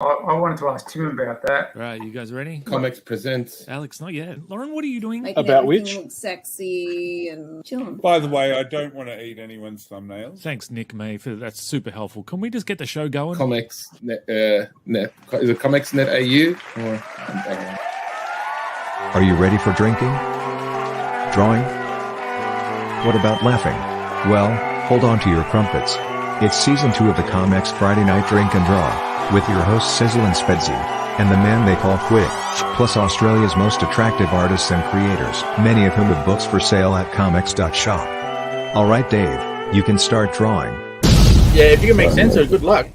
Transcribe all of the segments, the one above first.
I wanted to ask Tim about that. Right, you guys ready? ComX presents. Alex, not yet. Lauren, what are you doing? Making About everything which? look sexy and chilling. By the way, I don't want to eat anyone's thumbnails. Thanks, Nick May, for that's super helpful. Can we just get the show going? ComX net, is it ComX net AU? Or, Are you ready for drinking? Drawing? What about laughing? Well, hold on to your crumpets. It's season 2 of the ComX Friday Night Drink and Draw, with your hosts Sizzle and Spedsy, and the man they call Quick, plus Australia's most attractive artists and creators, many of whom have books for sale at comx.shop. Alright Dave, you can start drawing. Yeah, if you can make sense of it, good luck.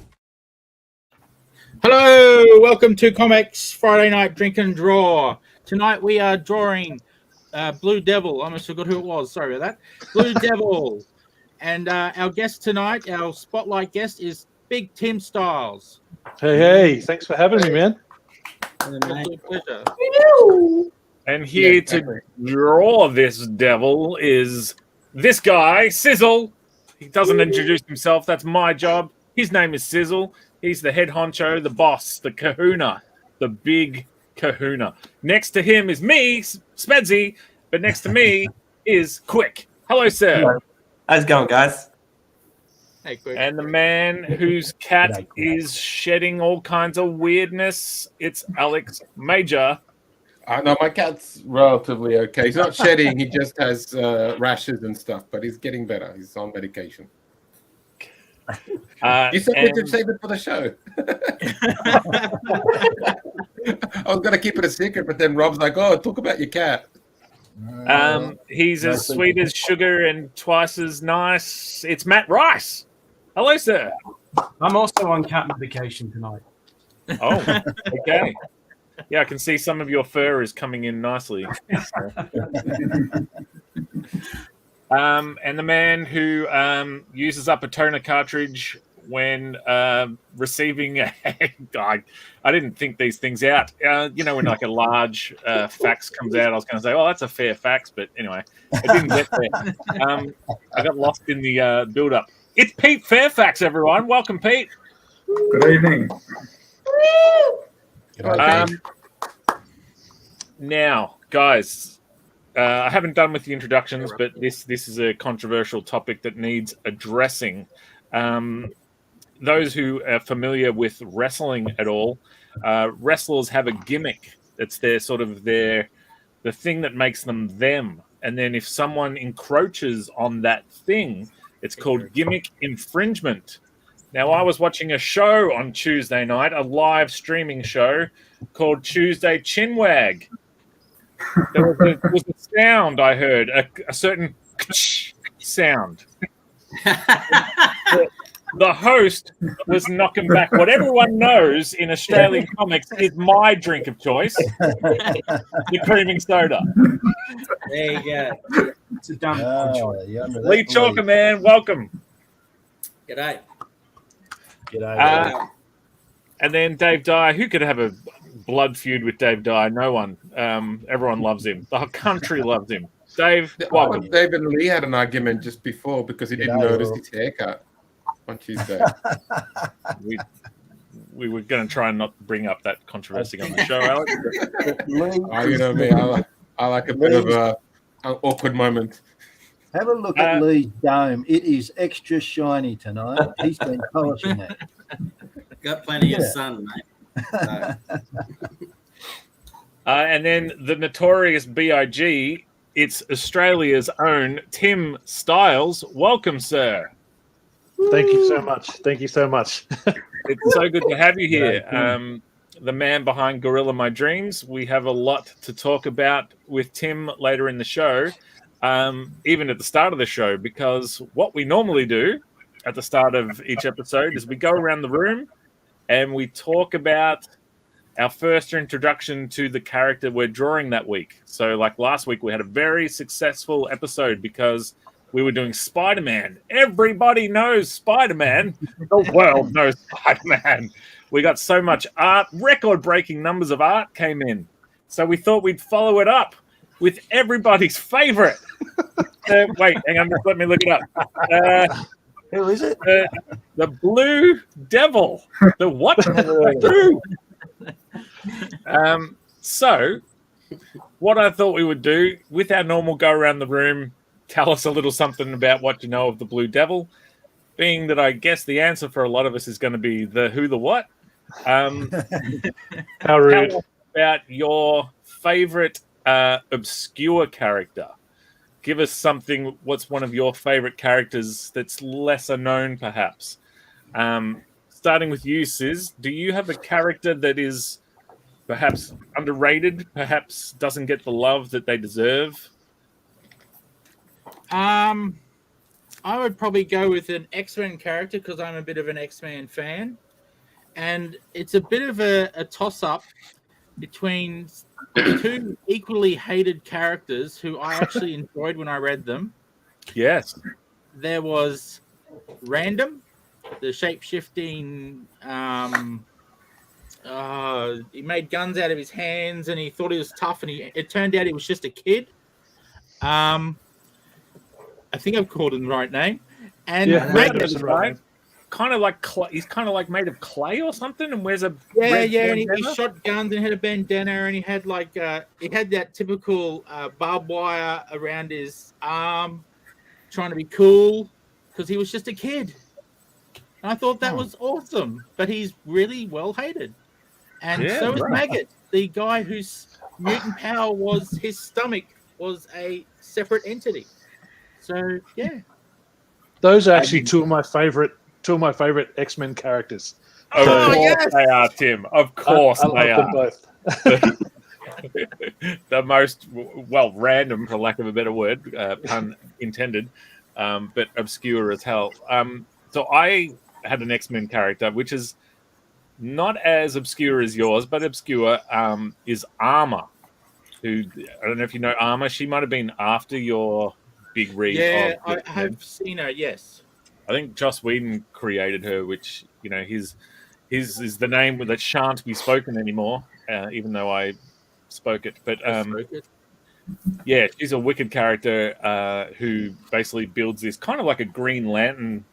Hello, welcome to ComX Friday Night Drink and Draw. Tonight we are drawing Blue Devil. I almost forgot who it was. Sorry about that. Blue Devil. And our guest tonight, our spotlight guest, is Big Tim Stiles. Hey, thanks for having me, man. My pleasure. And here to draw this devil is this guy, Sizzle. He doesn't introduce himself. That's my job. His name is Sizzle. He's the head honcho, the boss, the kahuna, the big kahuna. Next to him is me, Spedsy, but next to me is Quick. Hello, sir. Hello. How's it going, guys? Hey, Quick. And the man whose cat is shedding all kinds of weirdness, it's Alex Major. no, my cat's relatively okay. He's not shedding. He just has rashes and stuff, but he's getting better. He's on medication. You said we should save it for the show. I was going to keep it a secret, but then Rob's like, oh, talk about your cat. He's as sweet as sugar and twice as nice. It's Matt Rice. Hello, sir. I'm also on cat medication tonight. Oh, okay. Yeah, I can see some of your fur is coming in nicely. And the man who uses up a toner cartridge when receiving I didn't think these things out. When like a large fax comes out, I was going to say, oh, that's a fair fax. But anyway, I didn't get there. I got lost in the build-up. It's Pete Fairfax, everyone. Welcome, Pete. Good evening. Now, guys, I haven't done with the introductions, but this is a controversial topic that needs addressing. Those who are familiar with wrestling at all, wrestlers have a gimmick. It's the thing that makes them them. And then if someone encroaches on that thing, it's called gimmick infringement. Now, I was watching a show on Tuesday night, a live streaming show called Tuesday Chinwag. There was a sound I heard, a certain sound. The host was knocking back what everyone knows in Australian comics is my drink of choice, the creaming soda. There you go. It's a dumb choice. Lee Chalker, man, welcome. G'day. And then Dave Dye. Who could have a blood feud with Dave Dye? No one. Everyone loves him. The whole country loves him. Dave, welcome. Dave and Lee had an argument just before because he didn't notice his haircut on Tuesday. We were going to try and not bring up that controversy on the show, Alex. You know me. I like a bit of an awkward moment. Have a look at Lee's dome. It is extra shiny tonight. He's been polishing it. Got plenty of sun, mate. So. And then the notorious B.I.G., it's Australia's own Tim Stiles. Welcome, sir. Thank you so much. Thank you so much. It's so good to have you here. The man behind Gorilla My Dreams. We have a lot to talk about with Tim later in the show, even at the start of the show, because what we normally do at the start of each episode is we go around the room and we talk about our first introduction to the character we're drawing that week. So like last week, we had a very successful episode because we were doing Spider-Man. Everybody knows Spider-Man. The world knows Spider-Man. We got so much art. Record-breaking numbers of art came in. So we thought we'd follow it up with everybody's favorite. Wait, hang on. Just let me look it up. Who is it? The Blue Devil. The what? Blue. So, what I thought we would do with our normal go around the room, tell us a little something about what you know of the Blue Devil. Being that I guess the answer for a lot of us is going to be the who, the what. How rude. Tell us about your favorite obscure character. Give us something. What's one of your favorite characters that's lesser known, perhaps? Starting with you, Sis, do you have a character that is perhaps underrated, perhaps doesn't get the love that they deserve? I would probably go with an X-Men character because I'm a bit of an X-Men fan. And it's a bit of a toss-up between two equally hated characters who I actually enjoyed when I read them. Yes. There was Random, the shape-shifting... he made guns out of his hands and he thought he was tough, and it turned out he was just a kid. I think I've called him the right name. And Random's right. Kind of like he's kind of like made of clay or something, and wears a and he shot guns and had a bandana, and he had like he had that typical barbed wire around his arm, trying to be cool because he was just a kid. And I thought that was awesome, but he's really well hated. And so is Maggot, the guy whose mutant power was his stomach was a separate entity. So yeah, those are actually two of my favorite X-Men characters. Of course they are, Tim. Of course they are. Them both. The most random, for lack of a better word, pun intended, but obscure as hell. So I had an X-Men character, which is not as obscure as yours, but obscure, is Armor. Who, I don't know if you know Armor. She might have been after your big read. Yeah, I have seen her, yes. I think Joss Whedon created her, which, you know, his is the name that shan't be spoken anymore, even though I spoke it. But yeah, she's a wicked character who basically builds this kind of like a Green Lantern,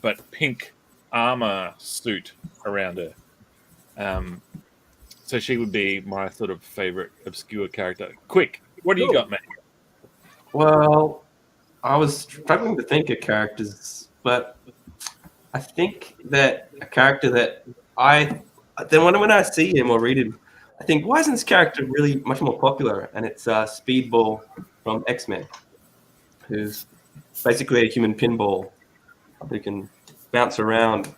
but pink armor suit around her. So she would be my sort of favorite obscure character. Quick, what do you got, mate? Well, I was struggling to think of characters, but I think that a character that when I see him or read him, I think, why isn't this character really much more popular? And it's Speedball from X-Men, who's basically a human pinball who can bounce around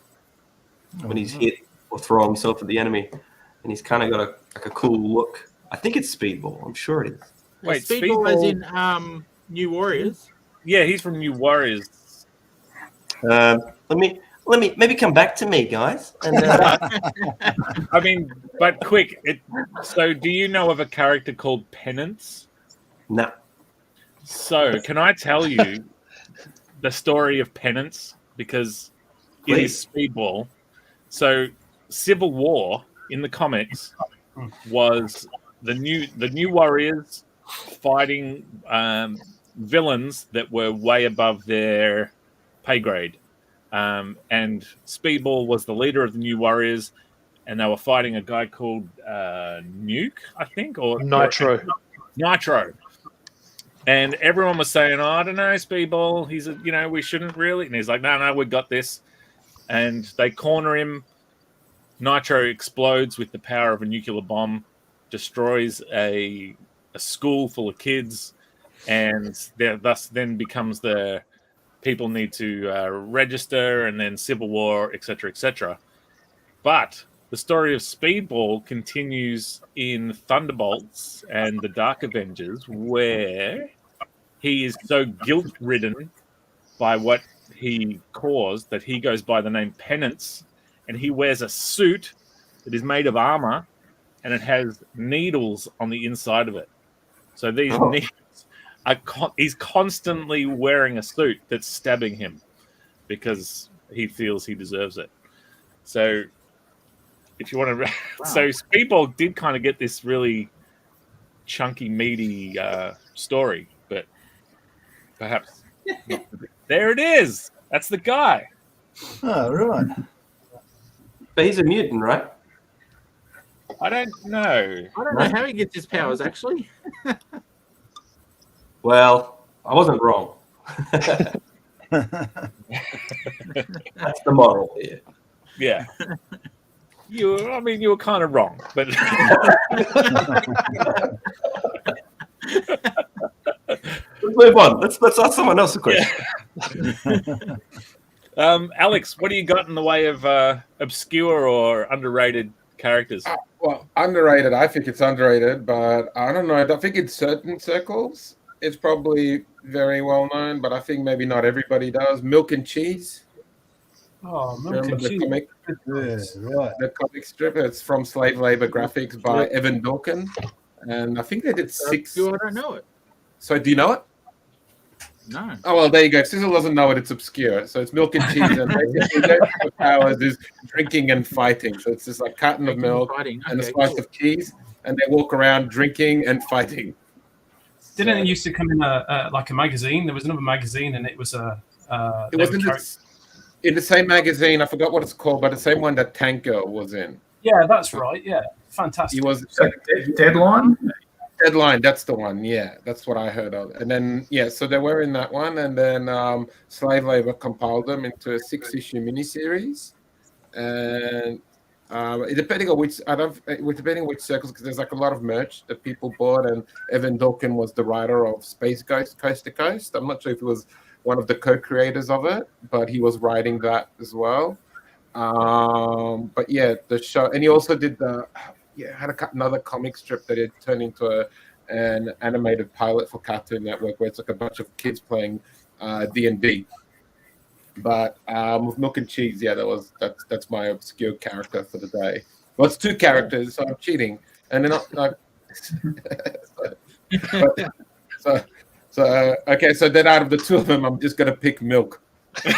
when he's hit or throw himself at the enemy. And he's kind of got a cool look. I think it's Speedball. I'm sure it is. Wait, Speedball as in New Warriors? Yeah, he's from New Warriors. Let me maybe come back to me, guys. And, I mean, but quick. So, do you know of a character called Penance? No. So, can I tell you the story of Penance? Because it is Speedball. So, Civil War in the comics was the New Warriors fighting villains that were way above their pay grade. And Speedball was the leader of the New Warriors, and they were fighting a guy called Nuke, I think, or Nitro. Nitro. And everyone was saying, "Oh, I don't know, Speedball. He's we shouldn't really." And he's like, "No, we got this." And they corner him. Nitro explodes with the power of a nuclear bomb, destroys a school full of kids, and thus then becomes the people need to register, and then Civil War, etc., etc. But the story of Speedball continues in Thunderbolts and the Dark Avengers, where he is so guilt-ridden by what he caused that he goes by the name Penance, and he wears a suit that is made of armor, and it has needles on the inside of it. So these needles he's constantly wearing a suit that's stabbing him because he feels he deserves it. So if you want to, so Speedball did kind of get this really chunky, meaty story, but perhaps not. There it is. That's the guy. Oh, right. But he's a mutant, right? I don't know. I don't know how he gets his powers, actually. Well, I wasn't wrong. That's the moral here. Yeah. You were kind of wrong, but Let's move on. Let's ask someone else a question. Alex, what do you got in the way of obscure or underrated characters? Well, underrated. I think it's underrated, but I don't know. I think in certain circles, it's probably very well known, but I think maybe not everybody does. Milk and Cheese. Oh, Milk Remember and the Cheese. comic? Yeah, right. The comic strip. It's from Slave Labor Graphics by Evan Dorkin, and I think they did 6. I don't know it. So do you know it? No. Oh well, there you go. Sizzle doesn't know it. It's obscure. So it's Milk and Cheese, and basically their powers is drinking and fighting. So it's just like carton of milk and a slice of cheese, and they walk around drinking and fighting. Didn't it used to come in like a magazine? There was another magazine, and it was a. It was in the same magazine. I forgot what it's called, but the same one that Tank Girl was in. Yeah, that's right. Yeah, fantastic. He was Deadline. Deadline. That's the one. Yeah, that's what I heard of. And then so they were in that one, and then Slave Labor compiled them into a 6-issue miniseries, and. Depending on which circles, because there's like a lot of merch that people bought, and Evan Dorkin was the writer of Space Ghost Coast to Coast. I'm not sure if he was one of the co-creators of it, but he was writing that as well. But yeah, the show, and he also did had another comic strip that had turned into an animated pilot for Cartoon Network, where it's like a bunch of kids playing D&D. But with Milk and Cheese, that's my obscure character for the day. Well, it's 2 characters, so I'm cheating, and they're not. Okay. So then, out of the 2 of them, I'm just gonna pick Milk. You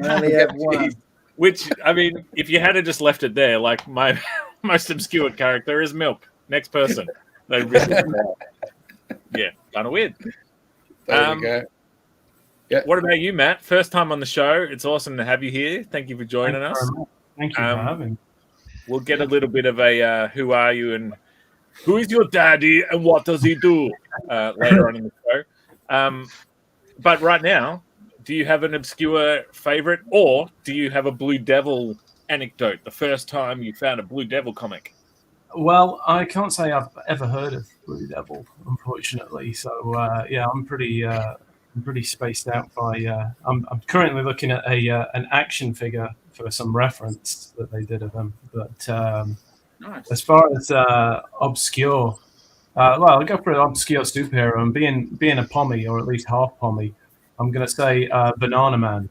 only have one. Which, I mean, if you had just left it there, like my most obscure character is Milk. Next person. Yeah, kind of weird. There you go. Yeah. What about you, Matt? First time on the show. It's awesome to have you here. Thank you for joining us. Thank you for having me. We'll get a little bit of a who are you and who is your daddy and what does he do later on in the show. But right now, do you have an obscure favorite, or do you have a Blue Devil anecdote? The first time you found a Blue Devil comic? Well, I can't say I've ever heard of Blue Devil, unfortunately. So I'm pretty spaced out by. I'm currently looking at an action figure for some reference that they did of them. But Nice. as far as obscure, I'll go for an obscure superhero. And being a pommy, or at least half pommy, I'm going to say Banana Man.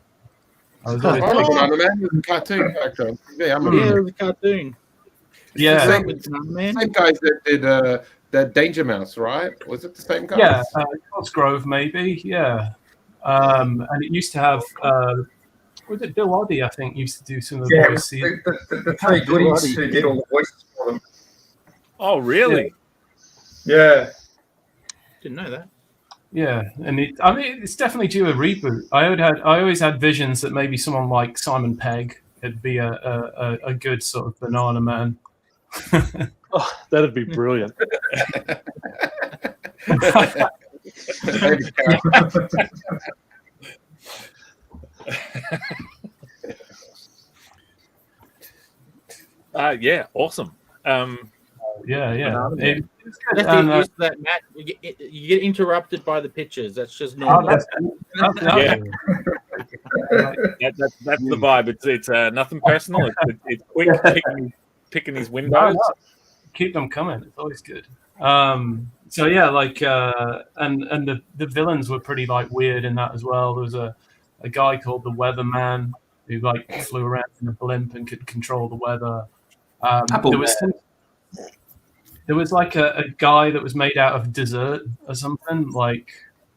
Banana Man was a cartoon character. Yeah, I'm Yeah, it was a cartoon. Yeah, same guys that did the Danger Mouse, right? Was it the same guys? yeah, Cosgrove maybe. Yeah, and it used to have. Was it Bill Oddie? I think used to do some of the Yeah, voices. the 3 goodies who did all the voices for them. Oh, really? Yeah. Didn't know that. Yeah, and it's definitely due a reboot. I always had visions that maybe someone like Simon Pegg would be a good sort of Banana Man. Oh, that'd be brilliant. Yeah, awesome. Yeah. It's good. That's And, used to that, Matt. You get interrupted by the pictures. That's just oh, normal. that's Yeah. That's the vibe. It's nothing personal. It's quick picking these windows. Keep them coming. It's always good. So yeah, like and the villains were pretty like weird in that as well. There was a guy called the Weatherman who like flew around in a blimp and could control the weather. There was like a guy that was made out of dessert or something, like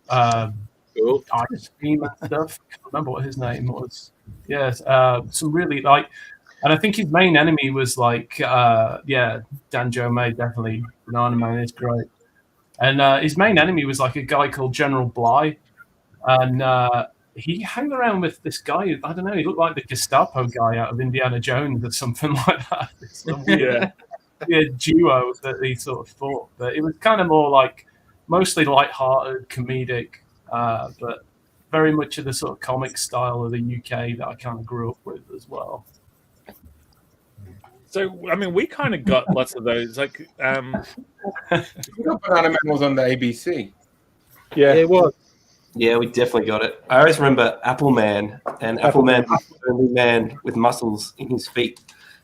ice cream and stuff. I can't remember what his name was. Yes, some really like, and I think his main enemy was like, Dan Joe May, definitely. Banana Man is great. And his main enemy was like a guy called General Bly. and he hung around with this guy. I don't know. He looked like the Gestapo guy out of Indiana Jones or something like that. It's a weird duo that he sort of fought, but it was kind of more like mostly light-hearted, comedic, but very much of the sort of comic style of the UK that I kind of grew up with as well. So, I mean, we kind of got lots of those. Like, We got Banana Man was on the ABC. Yeah, it was. Yeah, we definitely got it. I always remember Apple Man, and Apple Man was the only man with muscles in his feet.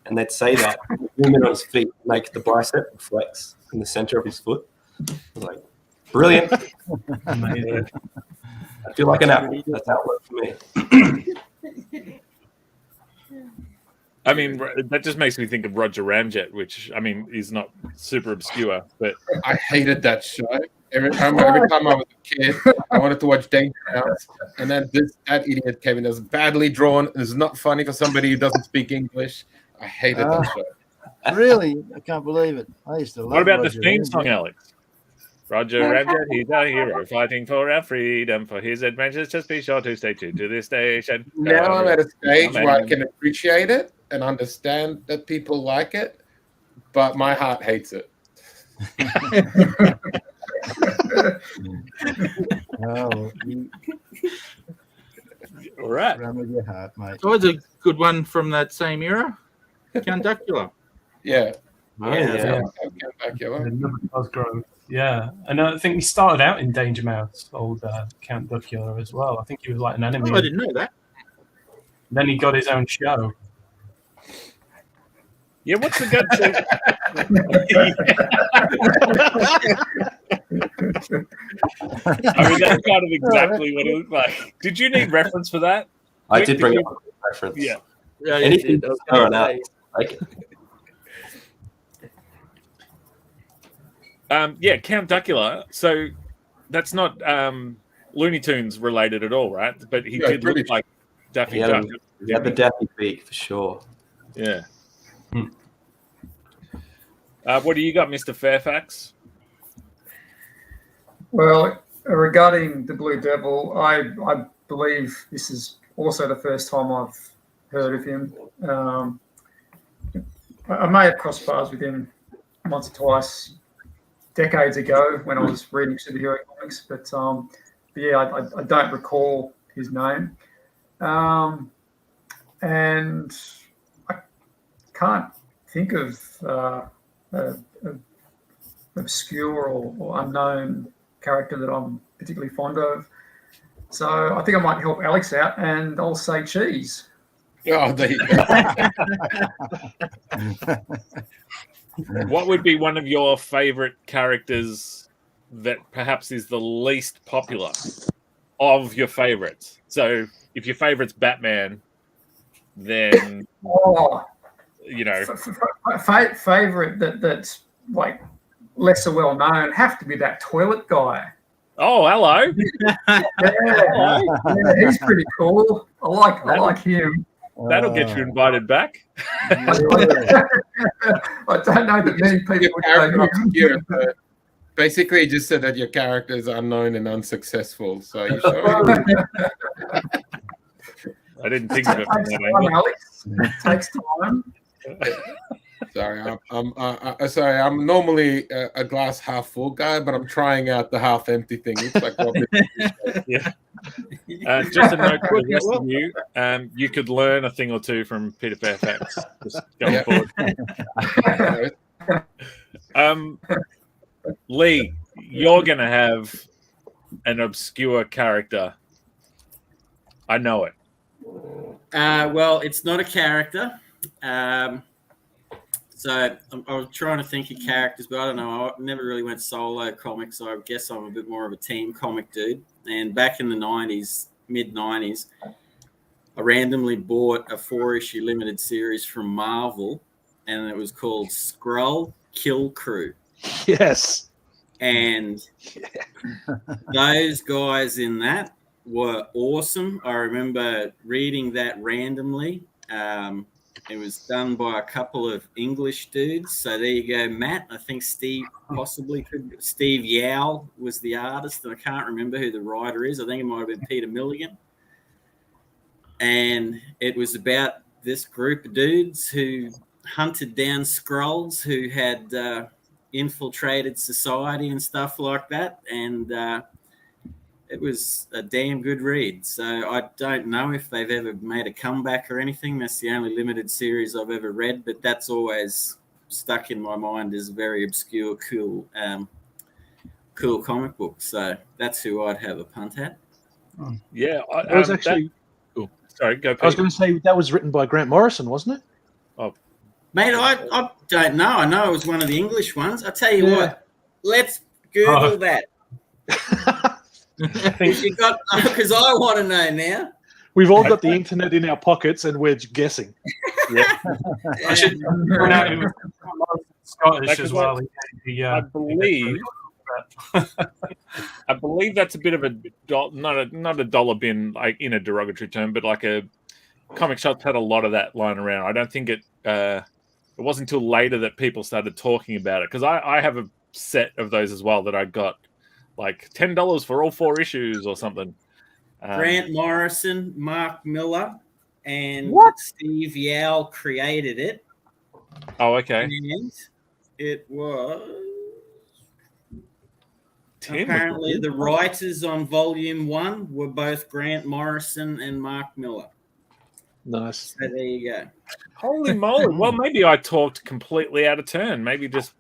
And they'd say that women on his feet make the bicep flex in the center of his foot. I was like, brilliant. Amazing. I feel like an apple. That's how it worked for me. I mean, that just makes me think of Roger Ramjet, which, I mean, is not super obscure, but I hated that show. Every time I was a kid, I wanted to watch Danger Mouse, and then that idiot came in. It was badly drawn. It's not funny for somebody who doesn't speak English. I hated that show. Really? I can't believe it. I used to love what about Roger the theme Ramjet. song, Alex? Roger Ramjet, he's our hero, fighting for our freedom. For his adventures, just be sure to stay tuned to this station. Now I'm at a stage where I can appreciate it and understand that people like it, but my heart hates it. Oh, you All right. run with your heart, mate. That was a good one from that same era. Count Dracula. Yeah. Yeah. Yeah, and I think he started out in Danger Mouse, old Count Dracula as well. I think he was like an enemy. Oh, I didn't know that. Then he got his own show. Yeah, what's the good thing? I mean, that's kind of exactly what it looked like. Did you need reference for that? I did bring up a reference. Yeah. Anything that's going out, like it. Yeah, Count Dracula. So that's not Looney Tunes related at all, right? But he did look like Daffy Duck. He had the Daffy beak for sure. Yeah. What do you got, Mr. Fairfax? Well, regarding the Blue Devil, I believe this is also the first time I've heard of him. I may have crossed paths with him once or twice decades ago when I was reading superhero comics, but yeah, I don't recall his name. And I can't think of obscure or unknown character that I'm particularly fond of. So I think I might help Alex out, and I'll say cheese. Oh, there you go. What would be one of your favorite characters that perhaps is the least popular of your favorites? So if your favorite's Batman, then you know, favorite that's like lesser well known have to be that toilet guy. Oh, hello. Yeah, he's pretty cool. I like him. That'll get you invited back. I don't know that many people would know him. Basically, he just said that your character is unknown and unsuccessful. So you sure? I didn't think of it from that Time, angle. Alex. It takes time. Sorry, sorry. I'm normally a glass half full guy, but I'm trying out the half empty thing. It's like yeah. Just a note for the rest of you: you could learn a thing or two from Peter Fairfax. Just going forward. Lee, you're going to have an obscure character. I know it. Well, it's not a character. So I was trying to think of characters, but I don't know. I never really went solo comics, so I guess I'm a bit more of a team comic dude. And back in the 90s, mid-90s, I randomly bought a 4-issue limited series from Marvel, and it was called Skrull Kill Crew. Yes. And those guys in that were awesome. I remember reading that randomly. It was done by a couple of English dudes. So there you go, Matt. I think Steve possibly could. Steve Yao was the artist, and I can't remember who the writer is. I think it might have been Peter Milligan. And it was about this group of dudes who hunted down Skrulls who had infiltrated society and stuff like that. And it was a damn good read. So I don't know if they've ever made a comeback or anything. That's the only limited series I've ever read, but that's always stuck in my mind as a very obscure, cool comic book. So that's who I'd have a punt at. Yeah, It was actually. Sorry, go. I was going to say that was written by Grant Morrison, wasn't it? Oh, mate, I don't know. I know it was one of the English ones. I tell you what, let's Google that. Because I want to know now. We've all got the internet in our pockets, and we're guessing. Yeah. I should point out it was Scottish as well. I believe that's a bit of a not a dollar bin, like in a derogatory term, but like a comic shops had a lot of that lying around. I don't think it wasn't until later that people started talking about it, because I have a set of those as well that I got like $10 for all 4 issues or something. Grant Morrison, Mark Miller, and Steve Yao created it. Oh, okay. And it was apparently the writers on Volume 1 were both Grant Morrison and Mark Miller. Nice. So there you go. Holy moly. Well, maybe I talked completely out of turn. Maybe just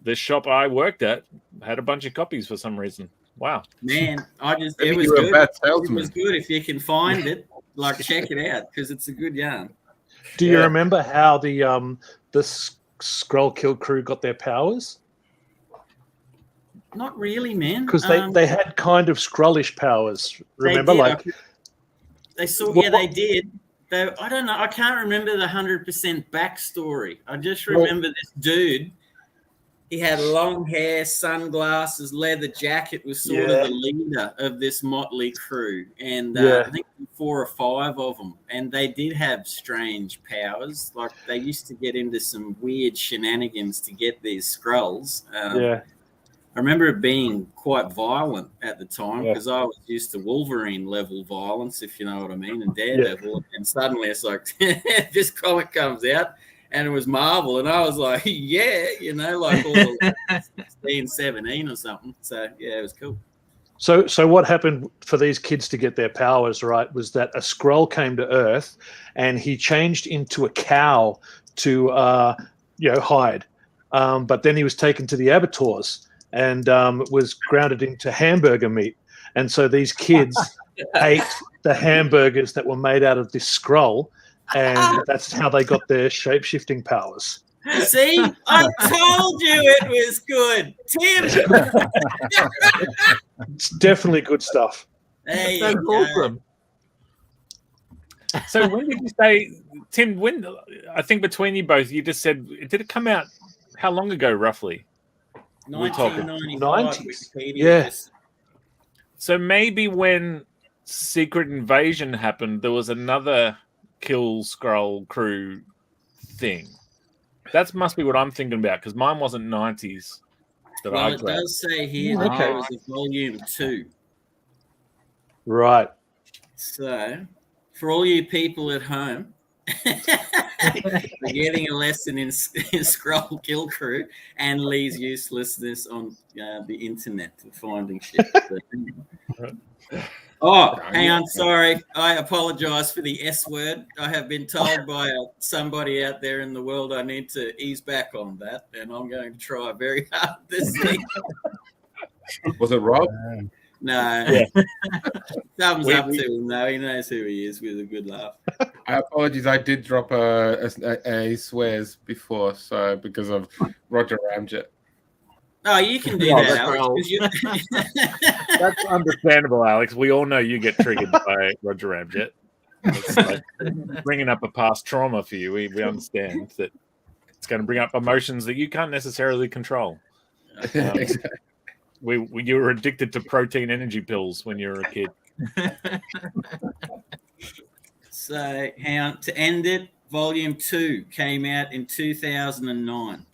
this shop I worked at had a bunch of copies for some reason. Wow. Man, Maybe it was you were a good. bad It salesman. was good if you can find it. Like, check it out because it's a good yarn. Do you remember how the Skrull Kill Crew got their powers? Not really, man. Because they had kind of Skrullish powers. Remember, they did. I don't know. I can't remember the 100% backstory. I just remember this dude. He had long hair, sunglasses, leather jacket. Was sort of the leader of this motley crew, and I think 4 or 5 of them. And they did have strange powers. Like they used to get into some weird shenanigans to get these Skrulls. I remember it being quite violent at the time because I was used to Wolverine level violence, if you know what I mean, and Daredevil. And suddenly it's like this comic comes out. And it was Marvel, and I was like, like all 16, 17 or something. So, yeah, it was cool. So what happened for these kids to get their powers, right, was that a Skrull came to Earth, and he changed into a cow to, hide. But then he was taken to the abattoirs and was grounded into hamburger meat. And so these kids ate the hamburgers that were made out of this Skrull, and that's how they got their shape-shifting powers. See, I told you it was good, Tim. It's definitely good stuff. There you go. So when did you say, Tim? When I think between you both, you just said, did it come out? How long ago, roughly? 1995. 90s. Yeah. So maybe when Secret Invasion happened, there was another Kill Skrull Crew thing. That must be what I'm thinking about, because mine wasn't 90s. Well, it does say here that it was a Volume 2. Right. So, for all you people at home, we're getting a lesson in Skrull Kill Crew and Lee's uselessness on the internet and finding shit. Oh, hang on. Sorry. I apologize for the S word. I have been told by somebody out there in the world I need to ease back on that, and I'm going to try very hard this week. Was it Rob? No. Thumbs up to him, though. He knows who he is with a good laugh. I apologize. I did drop a swears before, so because of Roger Ramjet. Oh, you can do that, Alex. That's understandable, Alex. We all know you get triggered by Roger Ramjet. It's like bringing up a past trauma for you. We understand that it's going to bring up emotions that you can't necessarily control. Exactly. You were addicted to protein energy pills when you were a kid. So, hang on. To end it, Volume 2 came out in 2009.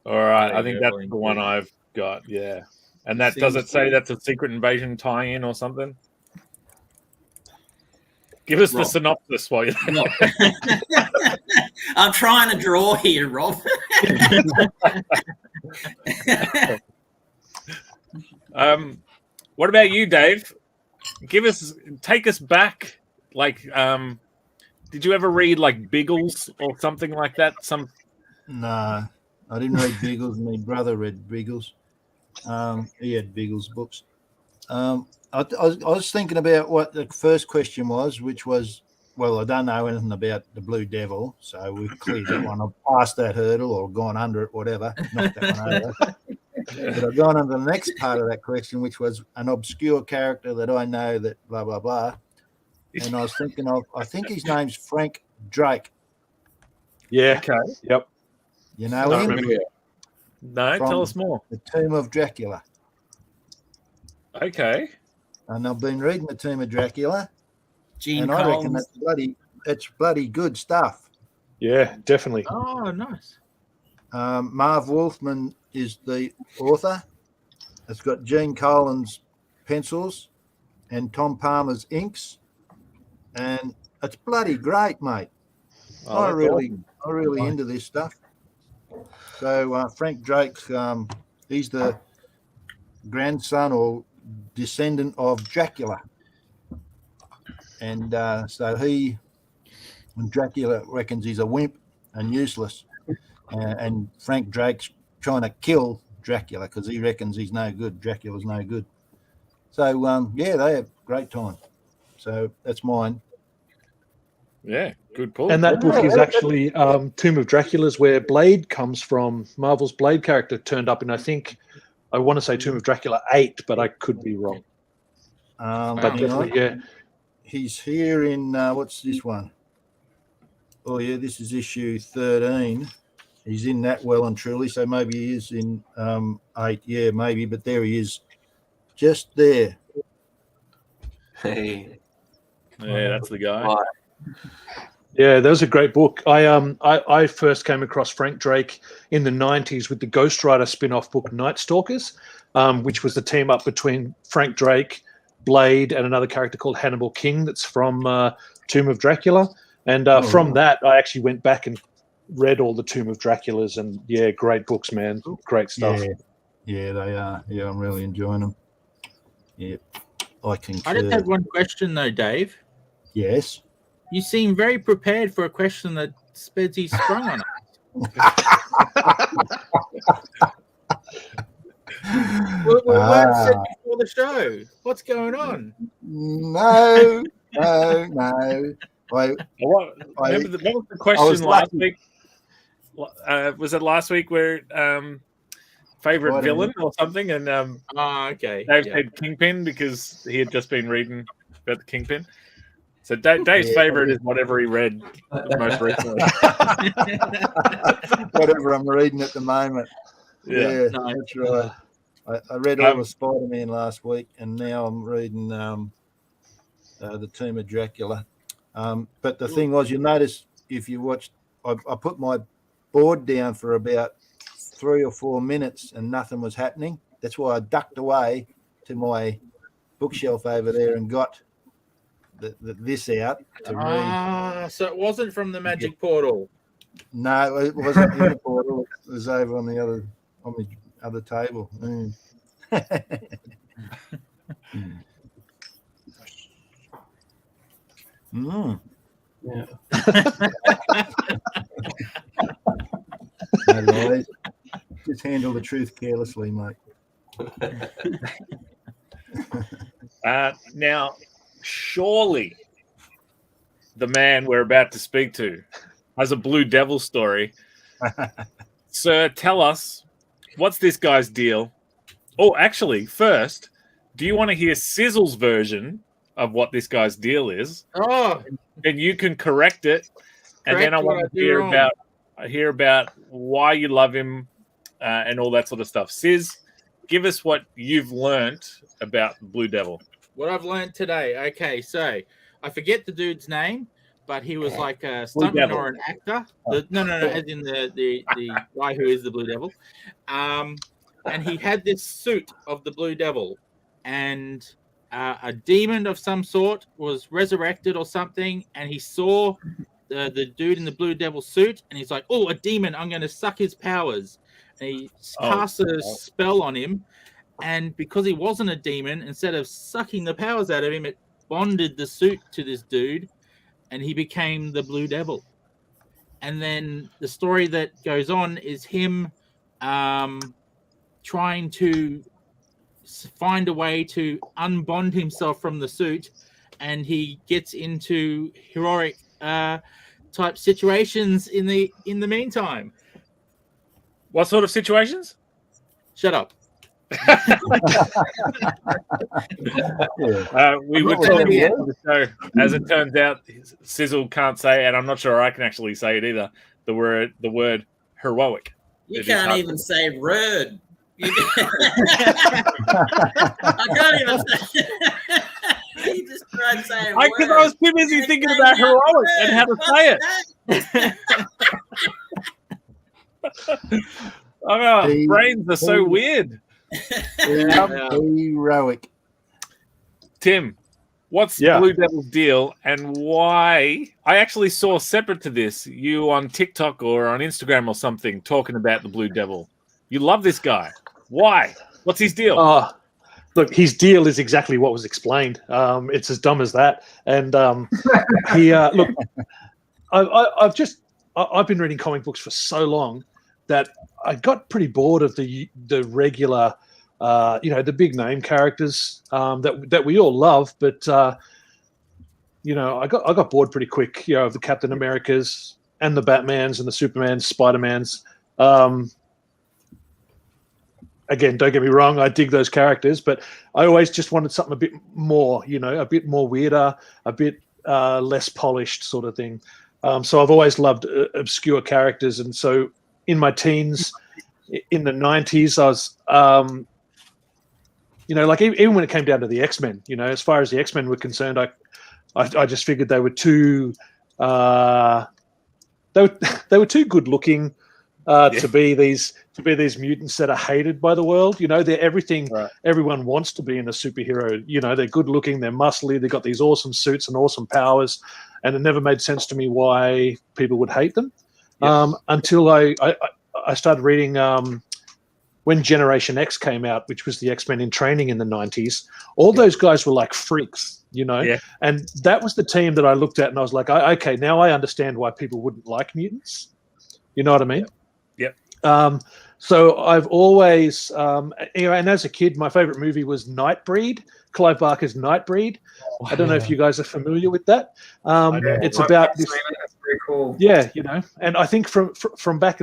All right, There I you think go, that's Volume the one 2. I've got. Yeah, and that does it say that's a Secret Invasion tie-in or something? Give us the Rob. synopsis while you're there. Rob. I'm trying to draw here, Rob. What about you, Dave? Take us back. Like, did you ever read like Biggles or something like that? No, I didn't read Biggles. My brother read Biggles. He had Biggles books. I was thinking about what the first question was, which was, well, I don't know anything about the Blue Devil, so we've cleared that one. I've passed that hurdle or gone under it, whatever, knocked that one over. But I've gone on to the next part of that question, which was an obscure character that I know that blah, blah, blah. And I was thinking of, I think his name's Frank Drake. Yeah. Okay. Yep. You know him? No, From tell us more. The Tomb of Dracula. Okay. And I've been reading the Tomb of Dracula, Gene and I reckon Collins. it's bloody good stuff. Yeah, definitely. Oh, nice. Marv Wolfman is the author. It's got Gene Collins pencils and Tom Palmer's inks, and it's bloody great, mate. Oh, I'm really into this stuff. So Frank Drake, he's the grandson or descendant of Dracula, and so when Dracula reckons he's a wimp and useless, and Frank Drake's trying to kill Dracula because he reckons he's no good. Dracula's no good. So yeah, they have a great time. So that's mine. Yeah, good pull. And that book is actually Tomb of Dracula's, where Blade comes from. Marvel's Blade character turned up in, I want to say Tomb of Dracula 8, but I could be wrong. But definitely, yeah. He's here in, what's this one? Oh, yeah, this is issue 13. He's in that well and truly, so maybe he is in 8. Yeah, maybe, but there he is. Just there. Hey. Yeah, that's the guy. Yeah, that was a great book. I first came across Frank Drake in the 90s with the Ghost Rider spin-off book Night Stalkers, which was the team up between Frank Drake, Blade, and another character called Hannibal King that's from Tomb of Dracula. And from that, I actually went back and read all the Tomb of Draculas, and yeah, great books, man. Great stuff. Yeah, they are. Yeah, I'm really enjoying them. Yeah, I concur. I just had one question though, Dave. Yes. You seem very prepared for a question that Spedsy sprung on us. we weren't set before the show. What's going on? No. What was the question last week? Was it last week where favorite villain or something? And okay. Dave said Kingpin because he had just been reading about the Kingpin. So Dave's favorite is whatever he read most recently. Whatever I'm reading at the moment. Yeah, that's right. I read all of Spider-Man last week, and now I'm reading the Tomb of Dracula. But the thing was, you notice if you watched, I put my board down for about 3 or 4 minutes, and nothing was happening. That's why I ducked away to my bookshelf over there and got this out to read. So it wasn't from the magic portal. No, it wasn't in the portal. It was over on the other table. Yeah. No, just handle the truth carelessly, mate. Now, surely the man we're about to speak to has a Blue Devil story. Sir, tell us, what's this guy's deal? Oh, actually, first, do you want to hear Sizzle's version of what this guy's deal is? Oh, and you can correct it, and then I want to hear about why you love him and all that sort of stuff. Sizz, give us what you've learnt about Blue Devil. What I've learned today. Okay, so I forget the dude's name, but he was like a stuntman Devil. or an actor. No, as in the guy who is the Blue Devil. And he had this suit of the Blue Devil, and a demon of some sort was resurrected or something, and he saw the dude in the Blue Devil suit, and he's like, "Oh, a demon! I'm going to suck his powers." And he casts a spell on him, and because he wasn't a demon, instead of sucking the powers out of him, it bonded the suit to this dude, and he became the Blue Devil. And then the story that goes on is him trying to find a way to unbond himself from the suit, and he gets into heroic type situations in the meantime. What sort of situations? Shut up. We were talking about the show. As it turns out, Sizzle can't say, and I'm not sure I can actually say it either. The word heroic. You can't even say "word." I can't even say. You just tried saying. Because I was too busy thinking about heroic and how to say it. Brains are so weird. Heroic. Tim, what's Blue Devil's deal and why? I actually saw separate to this you on TikTok or on Instagram or something talking about the Blue Devil. You love this guy. Why? What's his deal? Look, his deal is exactly what was explained. It's as dumb as that. And look, I've been reading comic books for so long that I got pretty bored of the regular, the big name characters that we all love. But I got bored pretty quick. Of the Captain Americas and the Batmans and the Supermans, Spider-Mans. Again, don't get me wrong, I dig those characters, but I always just wanted something a bit more, a bit more weirder, a bit less polished sort of thing. So I've always loved obscure characters. And so in my teens, in the 90s, I was, even when it came down to the X-Men, as far as the X-Men were concerned, I just figured they were too, they were too good looking to be these mutants that are hated by the world. They're everything everyone wants to be in a superhero. They're good looking, they're muscly, they've got these awesome suits and awesome powers, and it never made sense to me why people would hate them. Until I started reading when Generation X came out, which was the X-Men in training in the 90s. All those guys were like freaks, and that was the team that I looked at and I was like, okay, now I understand why people wouldn't like mutants. You know what I mean? Yep. So I've always, and as a kid, my favorite movie was Nightbreed, Clive Barker's Nightbreed. I don't know if you guys are familiar with that. It's about this. That's very cool. Yeah, and I think from back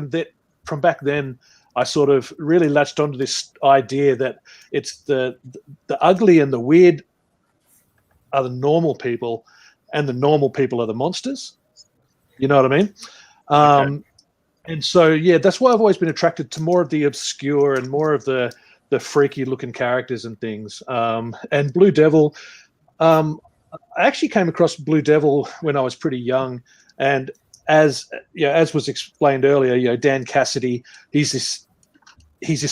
then, I sort of really latched onto this idea that it's the ugly and the weird are the normal people, and the normal people are the monsters. You know what I mean? And so, that's why I've always been attracted to more of the obscure and more of the freaky looking characters and things. And Blue Devil, I actually came across Blue Devil when I was pretty young. And as was explained earlier, Dan Cassidy, he's this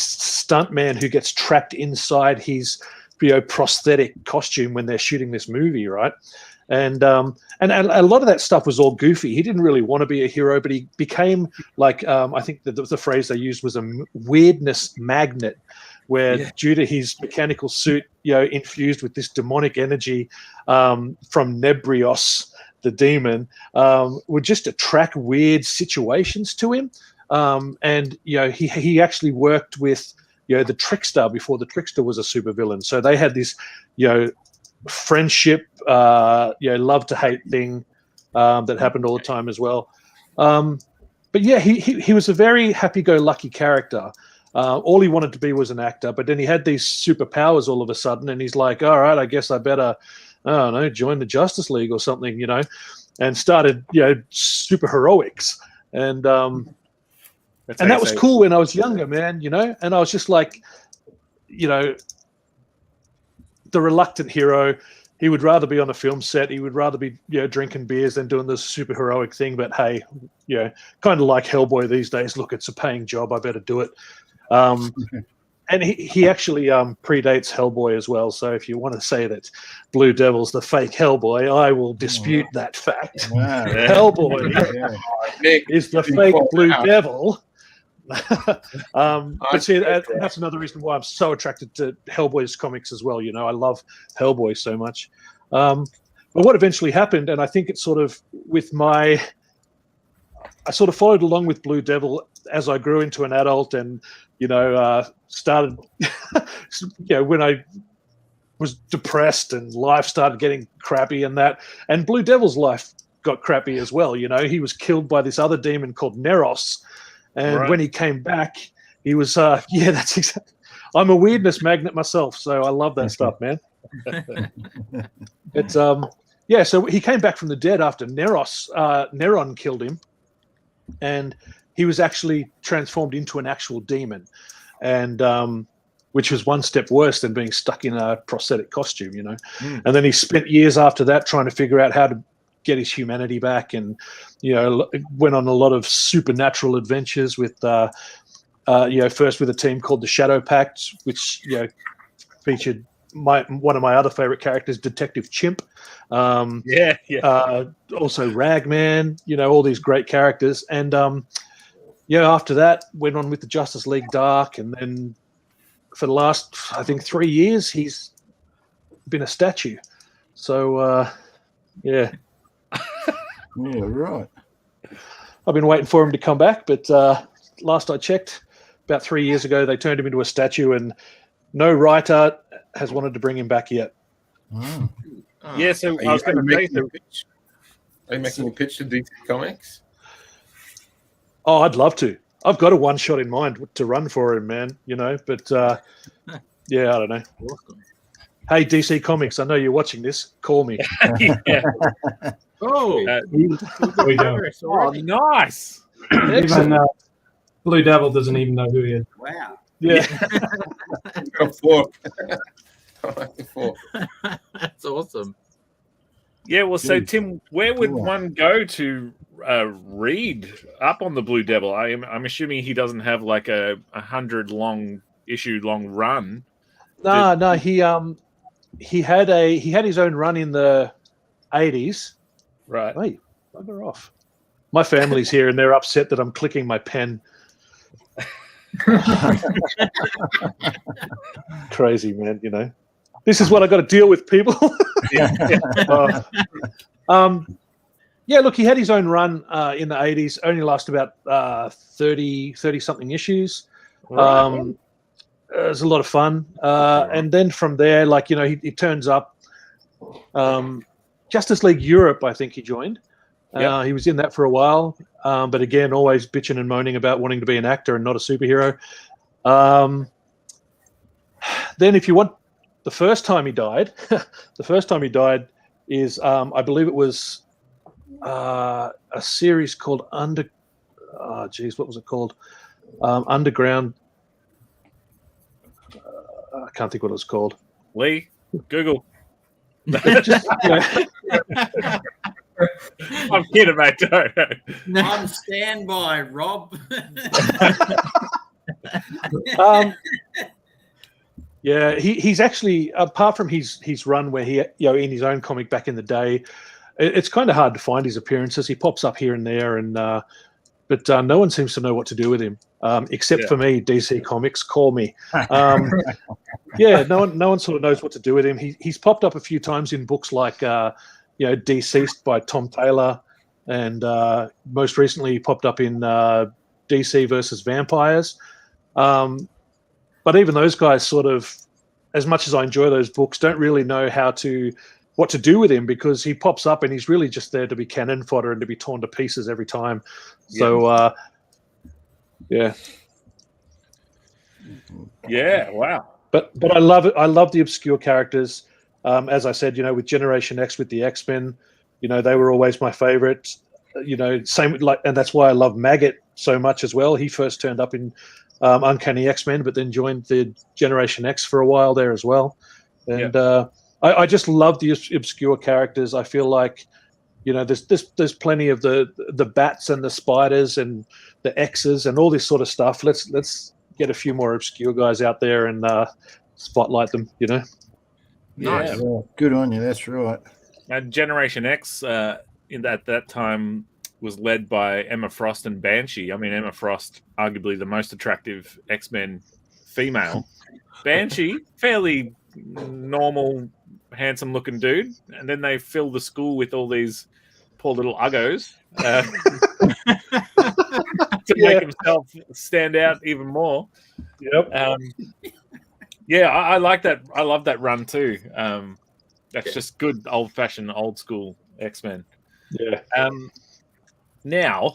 stunt man who gets trapped inside his prosthetic costume when they're shooting this movie, right? And a lot of that stuff was all goofy. He didn't really want to be a hero, but he became like, I think the phrase they used was a weirdness magnet, where due to his mechanical suit, infused with this demonic energy from Nebrios, the demon, would just attract weird situations to him. And he actually worked with the Trickster before the Trickster was a supervillain. So they had this friendship, love to hate thing that happened all the time as well. But he was a very happy-go-lucky character. All he wanted to be was an actor, but then he had these superpowers all of a sudden, and he's like, all right, I guess I better, I don't know, join the Justice League or something, and started, super heroics. And that was cool when I was younger, man, and I was just like, the reluctant hero, he would rather be on a film set. He would rather be, drinking beers than doing this super heroic thing. But hey, kind of like Hellboy these days. Look, it's a paying job. I better do it. And he actually predates Hellboy as well. So if you want to say that Blue Devil's the fake Hellboy, I will dispute that fact. Wow. Hellboy is the fake Blue Devil. But see, that's another reason why I'm so attracted to Hellboy's comics as well. I love Hellboy so much. But what eventually happened, and I think it's sort of I sort of followed along with Blue Devil as I grew into an adult, and started, when I was depressed and life started getting crappy, and Blue Devil's life got crappy as well. He was killed by this other demon called Neros. And when he came back, he was, that's exactly. I'm a weirdness magnet myself, so I love that stuff, man. It's so he came back from the dead after Neron killed him, and he was actually transformed into an actual demon, and which was one step worse than being stuck in a prosthetic costume, And then he spent years after that trying to figure out how to get his humanity back, and went on a lot of supernatural adventures with first with a team called the Shadow Pact, which featured one of my other favorite characters, Detective Chimp. Also Ragman, all these great characters. And after that went on with the Justice League Dark, and then for the last, I think, 3 years he's been a statue. So yeah, right. I've been waiting for him to come back, but last I checked, about 3 years ago, they turned him into a statue, and no writer has wanted to bring him back yet. Oh. Yeah, so I was going to say, are you making a pitch to DC Comics? Oh, I'd love to. I've got a one shot in mind to run for him, man. But yeah, I don't know. Hey, DC Comics, I know you're watching this. Call me. Oh, we go. Oh, nice. Even Blue Devil doesn't even know who he is. Wow. Yeah. Got four. That's awesome. Yeah, well, so Tim, where would one go to read up on the Blue Devil? I'm assuming he doesn't have like a 100 issue long run. No, he had his own run in the 80s. Right. Wait, bugger off. My family's here and they're upset that I'm clicking my pen. Crazy, man, This is what I got to deal with, people. Look, he had his own run in the 80s, only lasted about 30 something issues. It was a lot of fun. And then from there, he turns up. Justice League Europe, I think he joined. He was in that for a while. But again, always bitching and moaning about wanting to be an actor and not a superhero. Then if you want the first time he died, is, I believe it was a series called what was it called? Underground. I can't think what it was called. Lee, Google. I'm kidding, mate. On standby, Rob. He's actually, apart from his run where he, in his own comic back in the day, it's kind of hard to find his appearances. He pops up here and there, and but no one seems to know what to do with him, except for me. DC Comics, call me. No one sort of knows what to do with him. He's popped up a few times in books like Deceased by Tom Taylor, and most recently he popped up in DC versus Vampires. But even those guys sort of, as much as I enjoy those books, don't really know what to do with him, because he pops up and he's really just there to be cannon fodder and to be torn to pieces every time. So, yeah, wow. But I love it. I love the obscure characters. As I said, with Generation X, with the X-Men, they were always my favorite. Same and that's why I love Maggot so much as well. He first turned up in Uncanny X-Men, but then joined the Generation X for a while there as well. And I just love the obscure characters. I feel like, there's plenty of the bats and the spiders and the X's and all this sort of stuff. Let's get a few more obscure guys out there and spotlight them. Nice. Yeah, good on you. That's right. And Generation X at that time was led by Emma Frost and Banshee. I mean, Emma Frost, arguably the most attractive X-Men female. Banshee, fairly normal, handsome-looking dude. And then they fill the school with all these poor little uggos to make himself stand out even more. Yep. I like that. I love that run too. That's just good old-fashioned, old-school X-Men. Yeah. Now,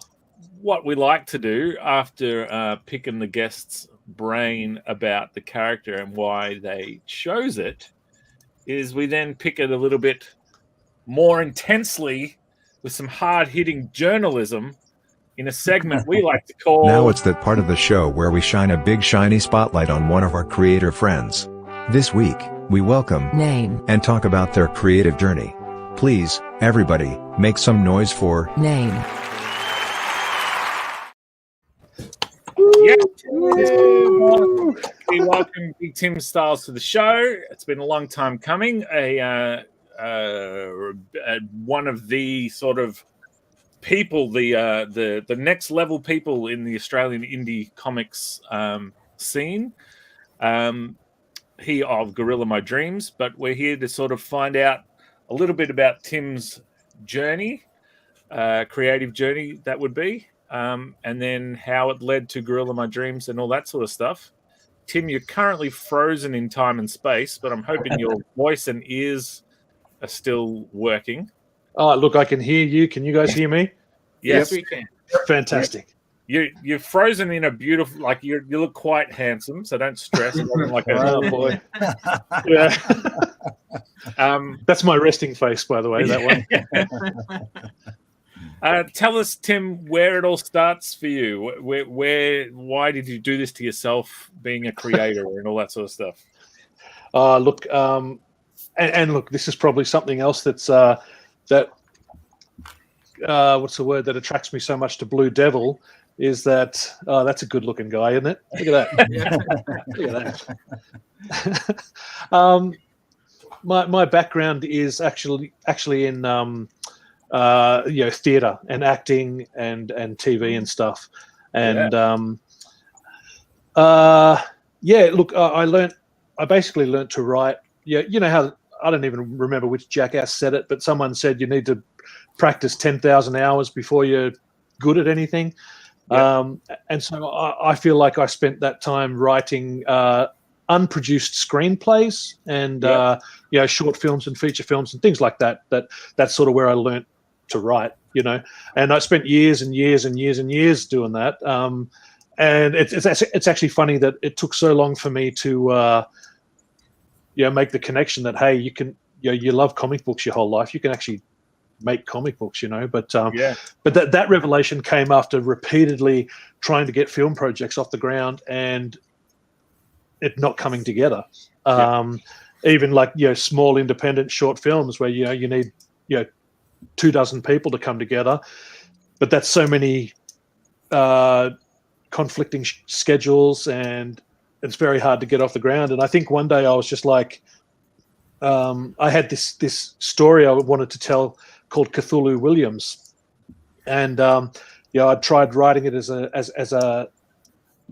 what we like to do after picking the guest's brain about the character and why they chose it is we then pick it a little bit more intensely with some hard-hitting journalism in a segment we like to call... Now it's that part of the show where we shine a big shiny spotlight on one of our creator friends. This week, we welcome Name and talk about their creative journey. Please, everybody, make some noise for Name. Yep. We welcome Big Tim Stiles to the show. It's been a long time coming. One of the sort of people, the next level people in the Australian indie comics scene. He of Gorilla My Dreams, but we're here to sort of find out a little bit about Tim's journey, creative journey that would be. And then how it led to Gorilla My Dreams and all that sort of stuff. Tim, you're currently frozen in time and space, but I'm hoping your voice and ears are still working. Oh, look, I can hear you. Can you guys hear me? Yes, we can. Fantastic. You're frozen in a beautiful, like you look quite handsome, so don't stress. Oh boy. Yeah. That's my resting face, by the way. That one. Tell us, Tim, where it all starts for you. Why did you do this to yourself, being a creator and all that sort of stuff? Look, and look, this is probably something else that's what's the word that attracts me so much to Blue Devil is that that's a good-looking guy, isn't it? Look at that. Look at that. My background is actually in theater and acting and TV and stuff. And look, I basically learned to write. Yeah, you know how I don't even remember which jackass said it, but someone said you need to practice 10,000 hours before you're good at anything. And so I feel like I spent that time writing unproduced screenplays and short films and feature films and things like that. That's sort of where I learned to write, and I spent years and years and years and years doing that. And it's actually funny that it took so long for me to make the connection that, hey, you can, you love comic books your whole life, you can actually make comic books, but that revelation came after repeatedly trying to get film projects off the ground and it not coming together. Even like small independent short films where you need 24 people to come together, but that's so many conflicting schedules and it's very hard to get off the ground. And I think one day I was just like, I had this story I wanted to tell called Cthulhu Williams, and I tried writing it as a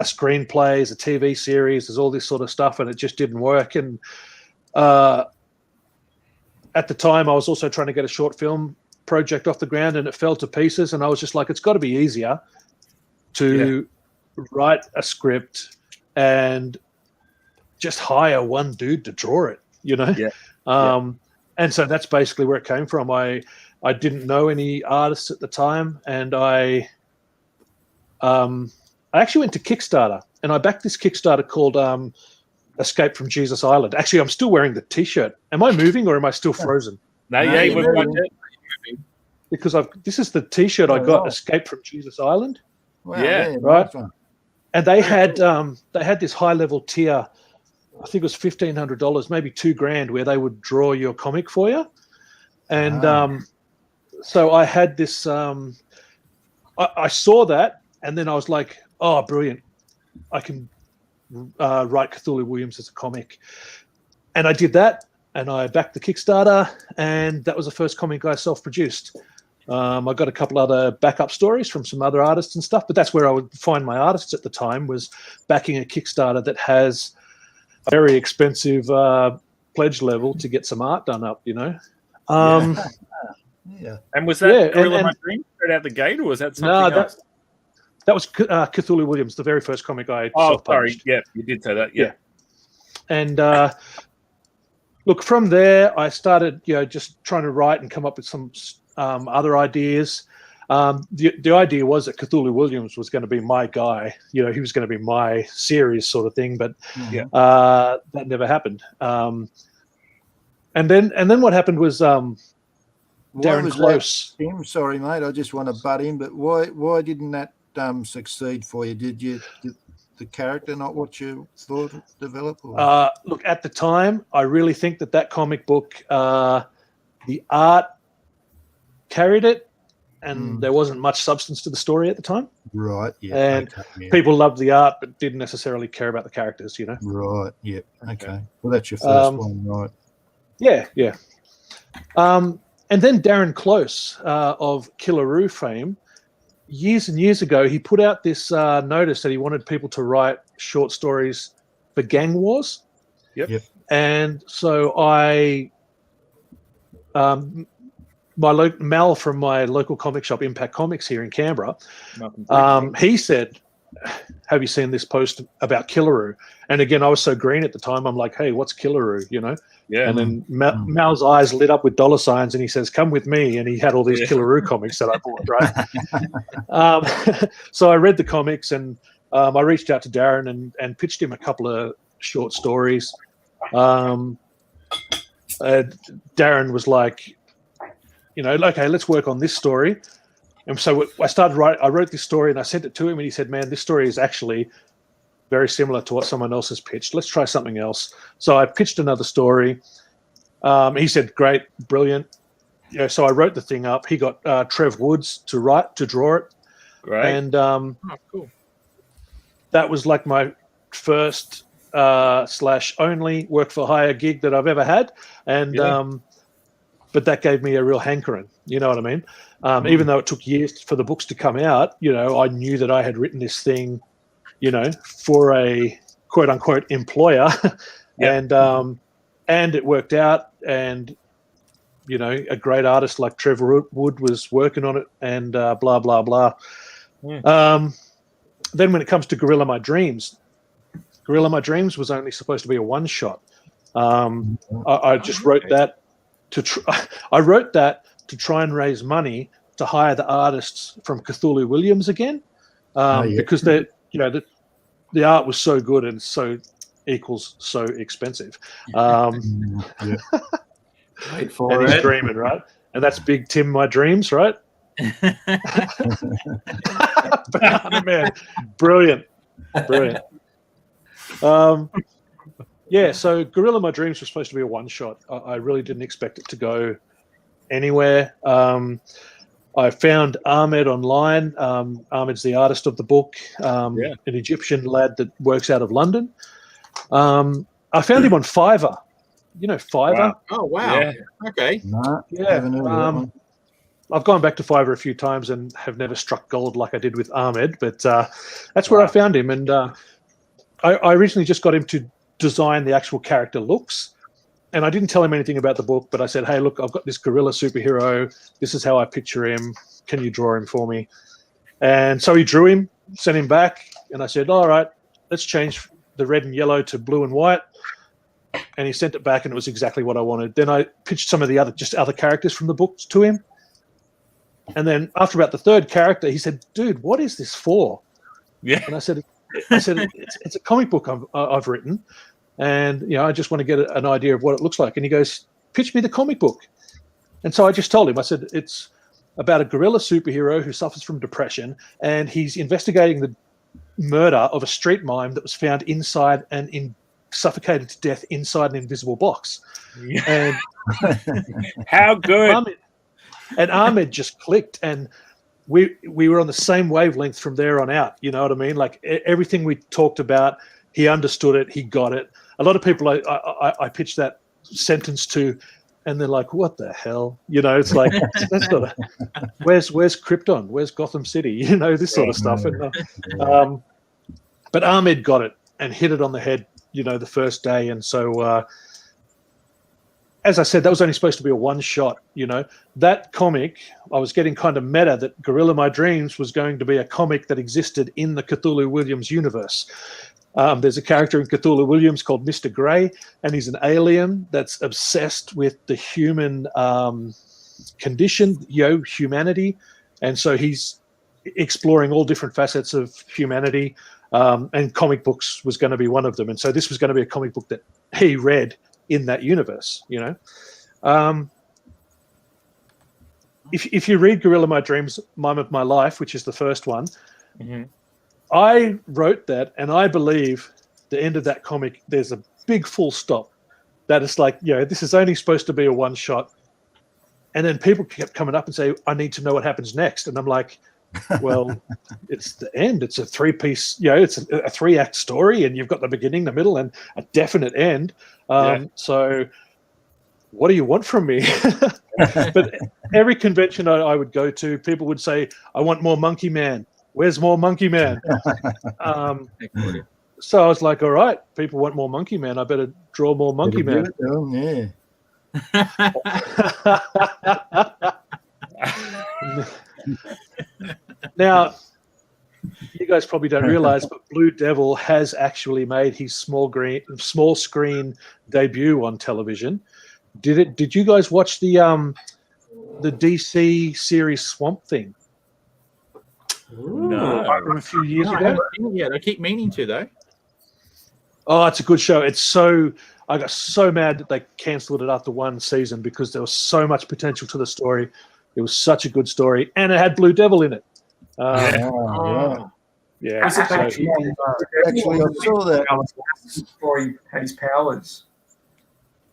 screenplay, as a TV series, as all this sort of stuff, and it just didn't work. And at the time, I was also trying to get a short film project off the ground, and it fell to pieces. And I was just like, it's got to be easier to write a script and just hire one dude to draw it, And so that's basically where it came from. I didn't know any artists at the time, and I actually went to Kickstarter, and I backed this Kickstarter called Escape from Jesus Island. Actually, I'm still wearing the T-shirt. Am I moving or am I still frozen? No, you're moving. Because this is the T-shirt I got, Escape from Jesus Island. Wow, right. And they had this high-level tier I think it was $1,500, maybe $2,000, where they would draw your comic for you. And so I had this. I saw that, and then I was like, "Oh, brilliant! I can write Cthulhu Williams as a comic." And I did that, and I backed the Kickstarter, and that was the first comic I self-produced. I got a couple other backup stories from some other artists and stuff, but that's where I would find my artists at the time, was backing a Kickstarter that has a very expensive pledge level to get some art done up, Yeah. And was that Gorilla and My Dream straight out the gate, or was that something else? That was Cthulhu Williams, the very first comic I Oh, sorry. self-published. Yeah, you did say that. Yeah. And look, from there, I started, just trying to write and come up with some other ideas. The idea was that Cthulhu Williams was going to be my guy. He was going to be my series sort of thing, but that never happened. And then what happened was Darren Close. Tim, sorry, mate, I just want to butt in, but why didn't that succeed for you? Did the character not what you thought would develop? Or? Look, at the time, I really think that comic book, the art carried it, and there wasn't much substance to the story at the time. Right, yeah. And people loved the art, but didn't necessarily care about the characters, Right, yeah, okay. Well, that's your first one, right? Yeah. And then Darren Close of Killaroo fame, years and years ago, he put out this notice that he wanted people to write short stories for gang wars. Yep. And so Mal from my local comic shop, Impact Comics here in Canberra, he said, "Have you seen this post about Killaroo?" And again, I was so green at the time. I'm like, "Hey, what's Killaroo?" Yeah. And then Mal's eyes lit up with dollar signs, and he says, "Come with me." And he had all these Killaroo comics that I bought, right? So I read the comics, and I reached out to Darren and pitched him a couple of short stories. Darren was like, okay, let's work on this story. And so I started writing. I wrote this story, and I sent it to him, and he said, "Man, this story is actually very similar to what someone else has pitched. Let's try something else." So I pitched another story. He said, "Great, brilliant." So I wrote the thing up. He got Trev Woods to draw it. Great. And cool. That was like my first / only work for hire gig that I've ever had. And but that gave me a real hankering. You know what I mean? Even though it took years for the books to come out, I knew that I had written this thing, for a quote unquote employer, and it worked out. And a great artist like Trevor Wood was working on it, and blah blah blah. Then when it comes to Gorilla My Dreams was only supposed to be a one shot. I just wrote that I wrote that to try and raise money to hire the artists from Cthulhu Williams again, because the art was so good and so equals so expensive. Wait for and it. he's dreaming, right? And that's Big Tim My Dreams, right? Man, brilliant. So Gorilla My Dreams was supposed to be a one shot. I really didn't expect it to go anywhere. I found Ahmed online. Ahmed's the artist of the book, an Egyptian lad that works out of London. I found him on Fiverr. Fiverr? Wow. Oh, wow. Yeah. Okay. No, haven't heard of that one. I've gone back to Fiverr a few times and have never struck gold like I did with Ahmed, but that's where I found him. And I originally just got him to design the actual character looks. And I didn't tell him anything about the book, but I said, "Hey, look, I've got this gorilla superhero. This is how I picture him. Can you draw him for me?" And so he drew him, sent him back, and I said, "All right, let's change the red and yellow to blue and white." And he sent it back, and it was exactly what I wanted. Then I pitched some of the other characters from the books to him. And then after about the third character, he said, "Dude, what is this for?" Yeah. And I said, it's a comic book I've written. And, I just want to get an idea of what it looks like. And he goes, "Pitch me the comic book." And so I just told him, I said, it's about a gorilla superhero who suffers from depression, and he's investigating the murder of a street mime that was found inside an suffocated to death inside an invisible box. And how good! Ahmed just clicked, and we were on the same wavelength from there on out. You know what I mean? Like everything we talked about, he understood it, he got it. A lot of people I pitched that sentence to, and they're like, "What the hell?" You know, it's like that's not where's Krypton? Where's Gotham City? You know, this sort of stuff. And, but Ahmed got it and hit it on the head, you know, the first day. And so, as I said, that was only supposed to be a one shot. You know, that comic, I was getting kind of meta that Gorilla My Dreams was going to be a comic that existed in the Cthulhu Williams universe. There's a character in Cthulhu Williams called Mr. Grey, and he's an alien that's obsessed with the human condition, humanity. And so he's exploring all different facets of humanity, and comic books was going to be one of them. And so this was going to be a comic book that he read in that universe, you know. If you read Gorilla My Dreams, Mime of My Life, which is the first one, I wrote that, and I believe the end of that comic, there's a big full stop. That it's like, this is only supposed to be a one shot. And then people kept coming up and say, I need to know what happens next. And I'm like, well, it's the end. It's a 3-piece, it's a 3-act story, and you've got the beginning, the middle, and a definite end. So what do you want from me? But every convention I would go to, people would say, I want more Monkey Man. Where's more Monkey Man? So I was like, all right, people want more Monkey Man. I better draw more Monkey Man. Now, you guys probably don't realize, but Blue Devil has actually made his small screen debut on television. Did you guys watch the DC series Swamp Thing? No, from a few years ago. Yeah, I keep meaning to though. Oh, it's a good show. I got so mad that they cancelled it after one season because there was so much potential to the story. It was such a good story, and it had Blue Devil in it. Yeah. Actually, I saw that. Before he had his powers.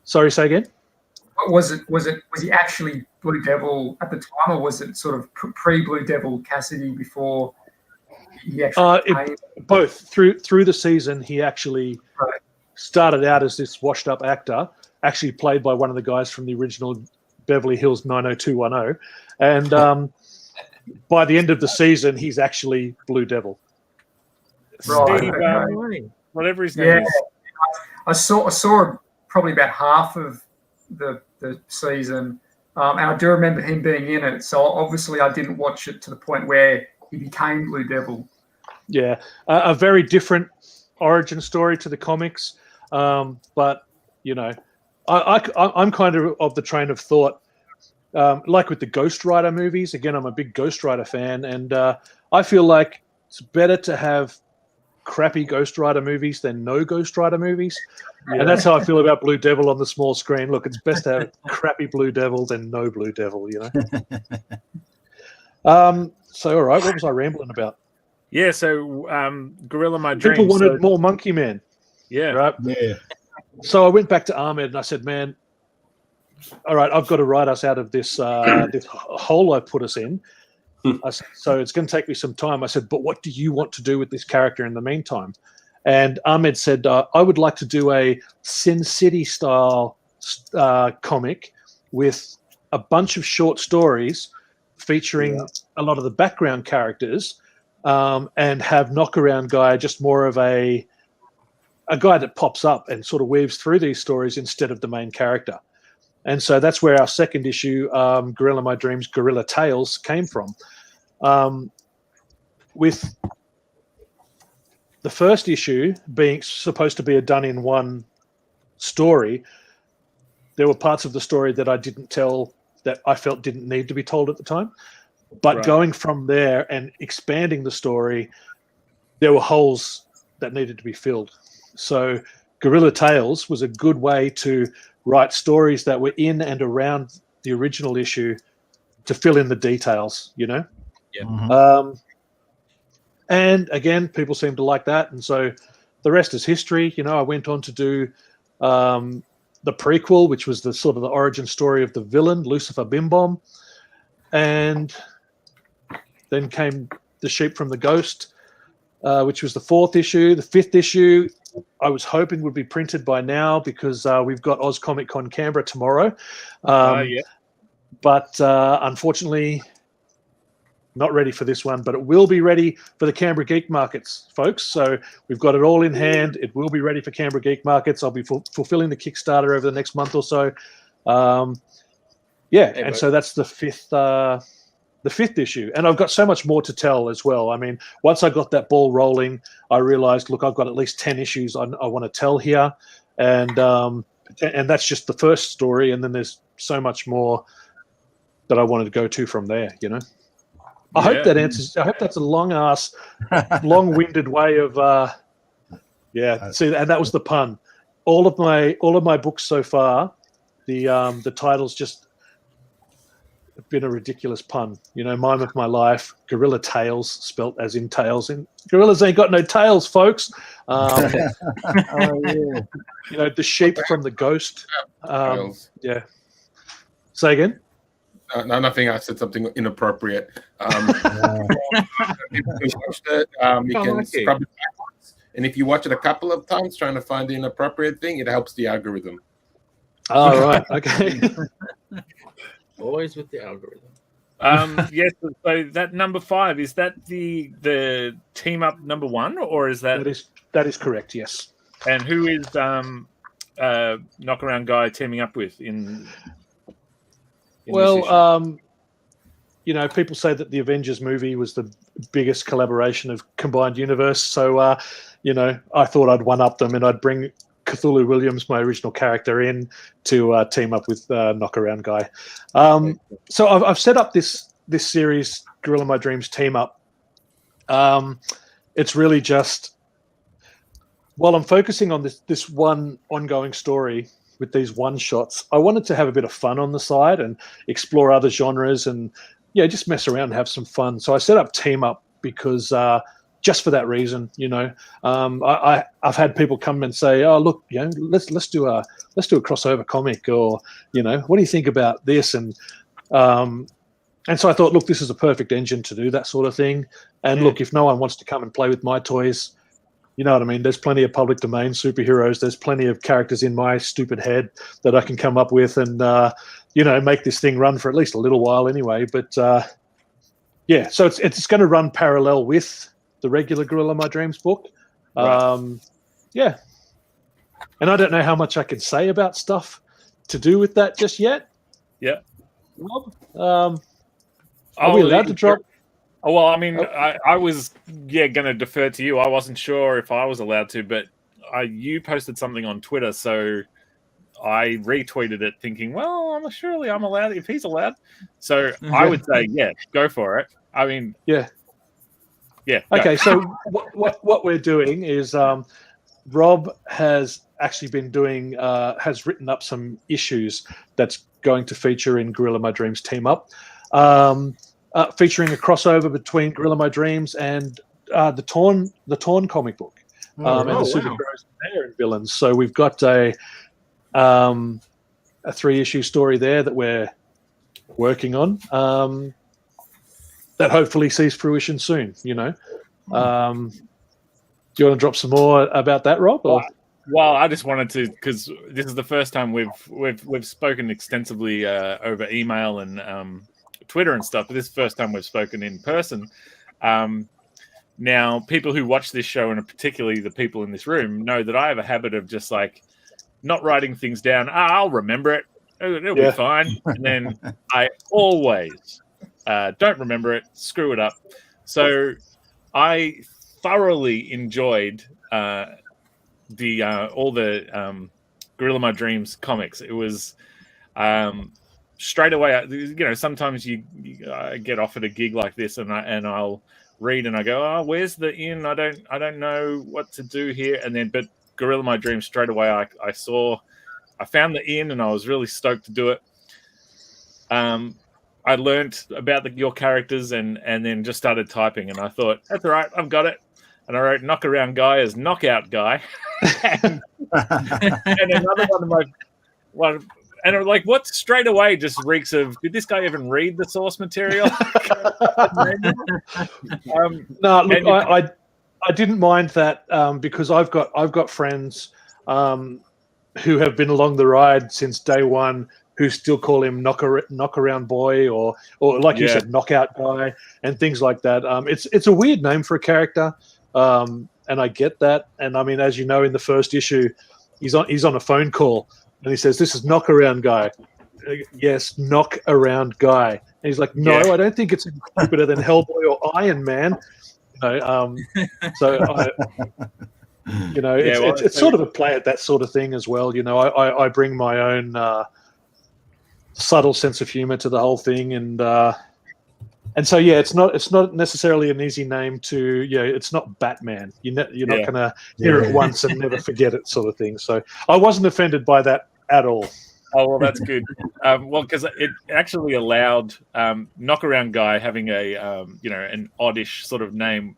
Sorry, say again. Was he actually Blue Devil at the time, or was it sort of pre-Blue Devil Cassidy before he actually both through the season? He actually started out as this washed-up actor, actually played by one of the guys from the original Beverly Hills 90210, and by the end of the season, he's actually Blue Devil. Steve, whatever his name is. I saw probably about half of the season, and I do remember him being in it. So obviously, I didn't watch it to the point where he became Blue Devil. Yeah, a very different origin story to the comics, but I'm kind of the train of thought, like with the Ghost Rider movies. Again, I'm a big Ghost Rider fan, and I feel like it's better to have crappy Ghost Rider movies than no Ghost Rider movies. Yeah. And that's how I feel about Blue Devil on the small screen. Look, it's best to have crappy Blue Devil than no Blue Devil, So, all right, what was I rambling about? Yeah, so Gorilla My Dreams. People wanted more Monkey Man. Yeah. Right? Yeah. So I went back to Ahmed and I said, man, all right, I've got to write us out of this this hole I put us in. I said, so it's going to take me some time. I said, but what do you want to do with this character in the meantime? And Ahmed said, I would like to do a Sin City style comic with a bunch of short stories featuring a lot of the background characters, and have Knockaround Guy just more of a guy that pops up and sort of weaves through these stories instead of the main character. And so that's where our second issue, Gorilla My Dreams, Gorilla Tales, came from. With the first issue being supposed to be a done-in-one story, there were parts of the story that I didn't tell that I felt didn't need to be told at the time. But going from there and expanding the story, there were holes that needed to be filled. So Gorilla Tales was a good way to write stories that were in and around the original issue to fill in the details, Yeah. Mm-hmm. And again, people seem to like that. And so the rest is history. You know, I went on to do the prequel, which was the sort of the origin story of the villain, Lucifer Bimbom. And then came The Sheep from the Ghost, which was the 4th issue. The 5th issue, I was hoping would be printed by now because we've got Oz Comic Con Canberra tomorrow. Yeah. But unfortunately, not ready for this one, but it will be ready for the Canberra Geek Markets, folks. So we've got it all in hand. It will be ready for Canberra Geek Markets. I'll be fulfilling the Kickstarter over the next month or so. So that's the 5th issue. And I've got so much more to tell as well. I mean, once I got that ball rolling, I realized, look, I've got at least 10 issues I want to tell here. And that's just the first story. And then there's so much more that I wanted to go to from there, you know. I hope that answers. I hope that's a long-winded way of. See, and that was the pun. All of my books so far, the titles just have been a ridiculous pun. You know, Mime of My Life, Gorilla Tails, spelt as in tails. And gorillas ain't got no tails, folks. You know, The Sheep from the Ghost. Yeah. Say again. No, nothing. I said something inappropriate. People who watched it, you can scrub it backwards. And if you watch it a couple of times trying to find the inappropriate thing, it helps the algorithm. Oh, right. Okay. Always with the algorithm. Yes. So that number 5, is that the team up number 1, or is that? That is correct. Yes. And who is Knockaround Guy teaming up with in well, you know, people say that the Avengers movie was the biggest collaboration of combined universe. So, you know, I thought I'd one-up them and I'd bring Cthulhu Williams, my original character, in to team up with Knockaround Guy. So I've set up this series, Gorilla My Dreams Team Up. It's really just, while I'm focusing on this one ongoing story with these one-shots, I wanted to have a bit of fun on the side and explore other genres and, just mess around and have some fun. So I set up Team Up because just for that reason, you know, I've had people come and say, "Oh, look, you know, let's do a crossover comic," or, you know, "What do you think about this?" And so I thought, look, this is a perfect engine to do that sort of thing. And look, if no one wants to come and play with my toys, you know what I mean? There's plenty of public domain superheroes. There's plenty of characters in my stupid head that I can come up with and, you know, make this thing run for at least a little while anyway. But, so it's going to run parallel with the regular Gorilla My Dreams book. Right. And I don't know how much I can say about stuff to do with that just yet. Yeah. Rob, are we allowed to drop? Oh, well, I mean, I was going to defer to you. I wasn't sure if I was allowed to, but you posted something on Twitter, so I retweeted it thinking, well, surely I'm allowed if he's allowed. So I would say, go for it. I mean, yeah. Okay, so what we're doing is Rob has actually been doing has written up some issues that's going to feature in Gorilla My Dreams Team Up. Featuring a crossover between Gorilla My Dreams and the Torn comic book, and the superheroes there and villains. So we've got a 3-issue story there that we're working on that hopefully sees fruition soon. You know, do you want to drop some more about that, Rob? Or? Well, I just wanted to, because this is the first time we've spoken extensively over email and Twitter and stuff, but this is the first time we've spoken in person. Now, people who watch this show, and particularly the people in this room, know that I have a habit of just like not writing things down. I'll remember it. It'll be fine. And then I always don't remember it, screw it up. So I thoroughly enjoyed all the Gorilla My Dreams comics. It was straight away, you know, sometimes you get offered a gig like this, and I'll read and I go, "Oh, where's the in? I don't know what to do here." And then, but Gorilla My Dreams, straight away, I found the in, and I was really stoked to do it. I learned about your characters, and then just started typing, and I thought, that's all right, I've got it. and I wrote Knockaround Guy as Knockout Guy. and another one of my one. And I'm like, what straight away just reeks of, did this guy even read the source material? No, look, I didn't mind that because I've got friends who have been along the ride since day one who still call him Knockaround Boy or like you said, Knockout Guy and things like that. It's a weird name for a character, and I get that. And I mean, as you know, in the first issue, he's on a phone call. And he says, "This is Knockaround Guy." Yes, Knockaround Guy. And he's like, "No, I don't think it's stupider than Hellboy or Iron Man." It's sort of a play at that sort of thing as well. You know, I bring my own subtle sense of humor to the whole thing, and so it's not necessarily an easy name to it's not Batman. You're not going to hear it once and never forget it, sort of thing. So I wasn't offended by that at all. Oh well, that's good. Well, because it actually allowed Knockaround Guy having a an oddish sort of name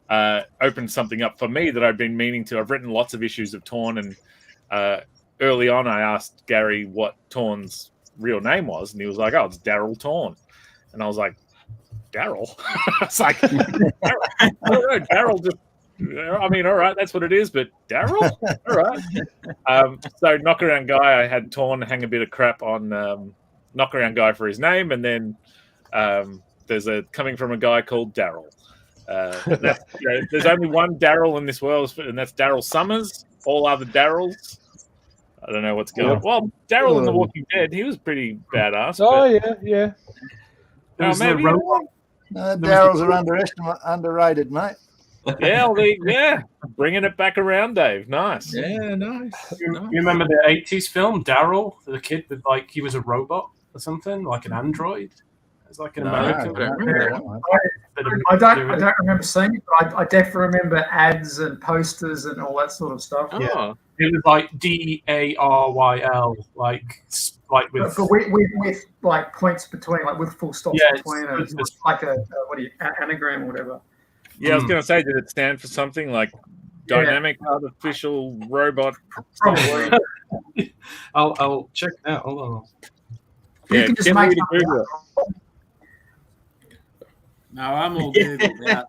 opened something up for me that I'd been meaning to. I've written lots of issues of Torn, and early on I asked Gary what Torn's real name was, and he was like, "Oh, it's Daryl Torn," and I was like, "Daryl?" It's like, I don't know, Daryl just. I mean, all right, that's what it is, but Daryl? All right. So Knockaround Guy, I had Torn hang a bit of crap on Knockaround Guy for his name, and then there's coming from a guy called Daryl. There's only one Daryl in this world, and that's Daryl Summers. All other Daryls, I don't know what's going on. Well, Daryl in The Walking Dead, he was pretty badass. Oh, yeah. Maybe Daryls are underrated, mate. Yeah, bringing it back around, Dave. Nice. Yeah, nice. You remember the 80s film, Daryl, the kid with he was a robot or something, like an android? It's like an American. I don't remember seeing it, but I definitely remember ads and posters and all that sort of stuff. Yeah. It was like DARYL, like with like points between, like with full stops between it. It's like a anagram or whatever. Yeah, I was going to say, did it stand for something like dynamic artificial robot? Probably. I'll check it out. Hold on. You can just make Google it. No, I'm all Googled out.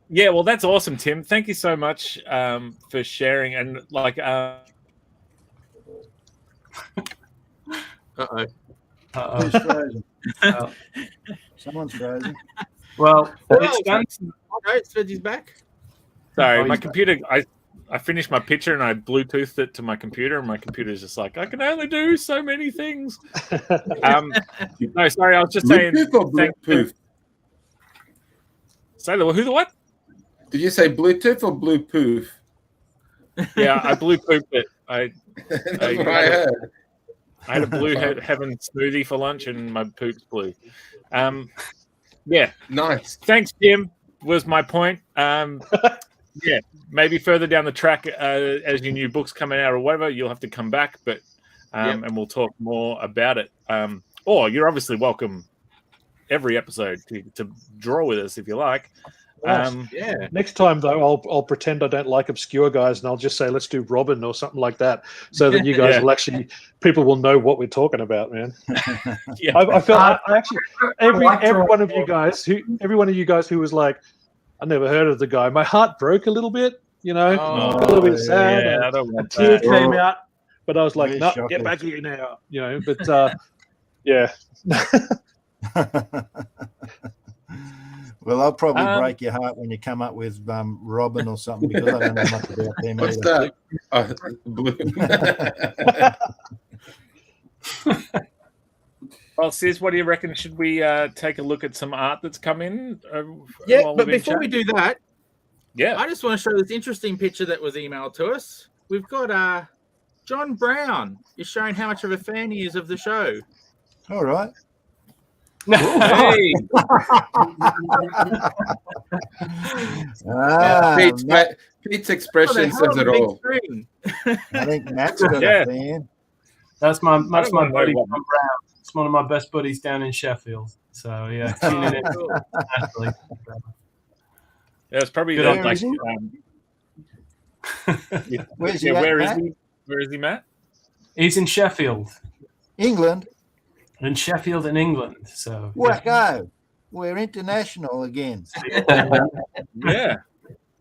Yeah, well, that's awesome, Tim. Thank you so much for sharing. And Who's frozen? Someone's frozen. Well, Sveggie's back. Sorry, my computer. I finished my picture and I Bluetoothed it to my computer, and my computer's just like, I can only do so many things. No, sorry, I was just saying. Bluetooth or Bluetooth? Say who the what? Did you say Bluetooth or Bluetooth? Yeah, I Bluetoothed it. That's what I heard. I had a Blue Heaven smoothie for lunch, and my poop's blue. Yeah, nice. Thanks, Jim. Was my point. Yeah, maybe further down the track, as your new book's coming out or whatever, you'll have to come back, but and we'll talk more about it. Or you're obviously welcome every episode to draw with us if you like. Yeah. Next time though, I'll pretend I don't like obscure guys, and I'll just say let's do Robin or something like that, so that you guys will actually, people will know what we're talking about, man. Yeah, I felt I actually every one of you guys who was like, I never heard of the guy. My heart broke a little bit, got a little bit sad. A tear came out, but I was like, no, get back here now, But yeah. Well, I'll probably break your heart when you come up with Robin or something, because I don't know much about them. What's that? Well, Sis, what do you reckon? Should we take a look at some art that's come in? But before we do that, I just want to show this interesting picture that was emailed to us. We've got John Brown is showing how much of a fan he is of the show. All right. Hey. Pete's expression says it all. I think Matt's got a fan. That's my buddy John Brown. It's one of my best buddies down in Sheffield. So yeah, tuning in internationally. Yeah, it's probably Good the, on like. you. Where's he Yeah, at, where is Matt? he? Where is he, Matt? He's in Sheffield. England. In Sheffield in England. So Wacko. We're international again. Yeah.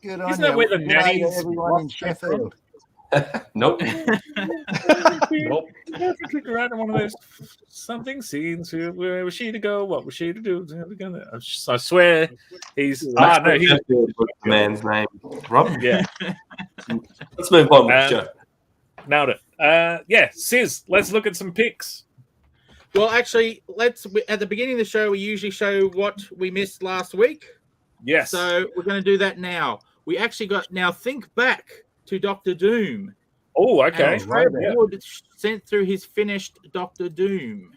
Good on Isn't you. that where the Good day to nannies everyone in lost their Sheffield. Nope. Nope. Kick around in one of those something scenes. Where was she to go? What was she to do? I swear, he's. Max no, he's. Sheffield was the man's name. Rob? Yeah. Let's move on with the show. Nailed it. Yeah, Sis, let's look at some picks. Well, actually, at the beginning of the show, we usually show what we missed last week. Yes. So we're going to do that now. We actually got now think back to Doctor Doom. Oh, okay. And Trevor Wood sent through his finished Doctor Doom.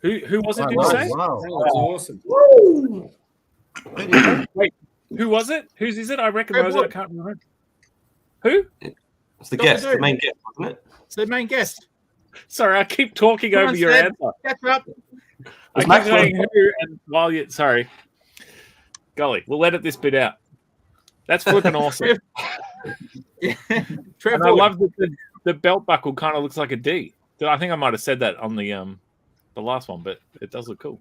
Who was it? Did you say? Wow. That was awesome. Wait, who was it? Whose is it? I recognize it. I can't remember. Who? It's the Dr. guest, the Doom. main guest, wasn't it? It's the main guest. Sorry, I keep talking Come over on, your Seb. answer. Catch up. I keep Max saying who, and while you sorry, golly, we'll edit this bit out. That's flipping awesome. Trevor And I Wood. love that the belt buckle kind of looks like a D. I think I might have said that on the last one, but it does look cool.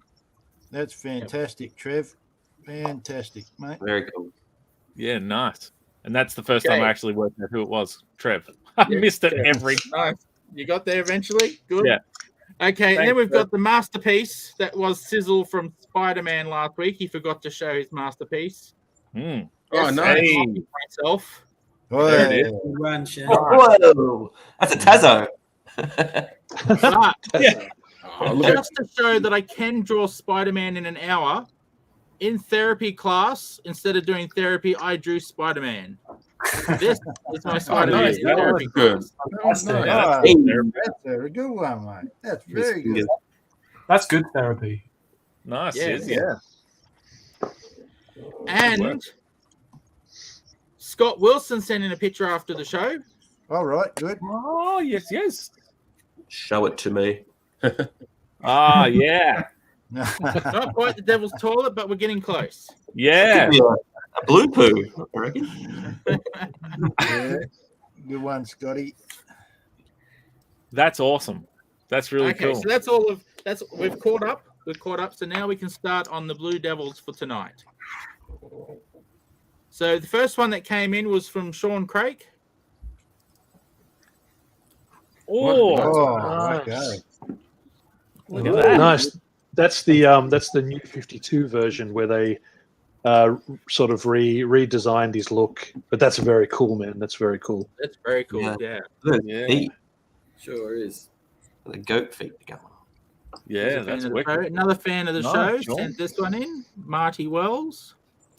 That's fantastic, Trev. Fantastic, mate. Very cool. Yeah, nice. And that's the first time Okay. I actually worked out who it was. Trev. I missed it every time. Nice. You got there eventually? Good. Yeah. Okay, and then Thanks, we've got the masterpiece that was Sizzle from Spider-Man last week. He forgot to show his masterpiece. Mm. Oh, nice. Hey. Myself. There it is. Good run, Shannon. Whoa! That's a Tazo. But Yeah. Oh, look at just to show that I can draw Spider-Man in an hour, in therapy class, instead of doing therapy, I drew Spider-Man. This is my Spider-Man nice. in That therapy was good. class. Yeah, Ah, that's Hey. that's a good one, mate. That's very good. That's good therapy. nice. Yeah. Yeah. And Scott Wilson sent in a picture after the show. All right, good. Oh, yes. Show it to me. Ah, yeah. Not quite the Devil's Toilet, but we're getting close. Yeah. Could be a blue poo, I reckon. Yeah. Good one, Scotty. That's awesome. That's really Okay, cool. so we've caught up. We've caught up. So now we can start on the Blue Devils for tonight. So the first one that came in was from Sean Craig. Oh, Oh, okay. look at that. Nice. That's the new 52 version where they sort of redesigned his look. But that's very cool, man. That's very cool. That's very cool. Yeah. Yeah. Look, Yeah. feet, Sure is. the goat feet to go on. Yeah, Fan that's of the wicked. show. Another fan of the Nice, show Sean. sent this one in. Marty Wells.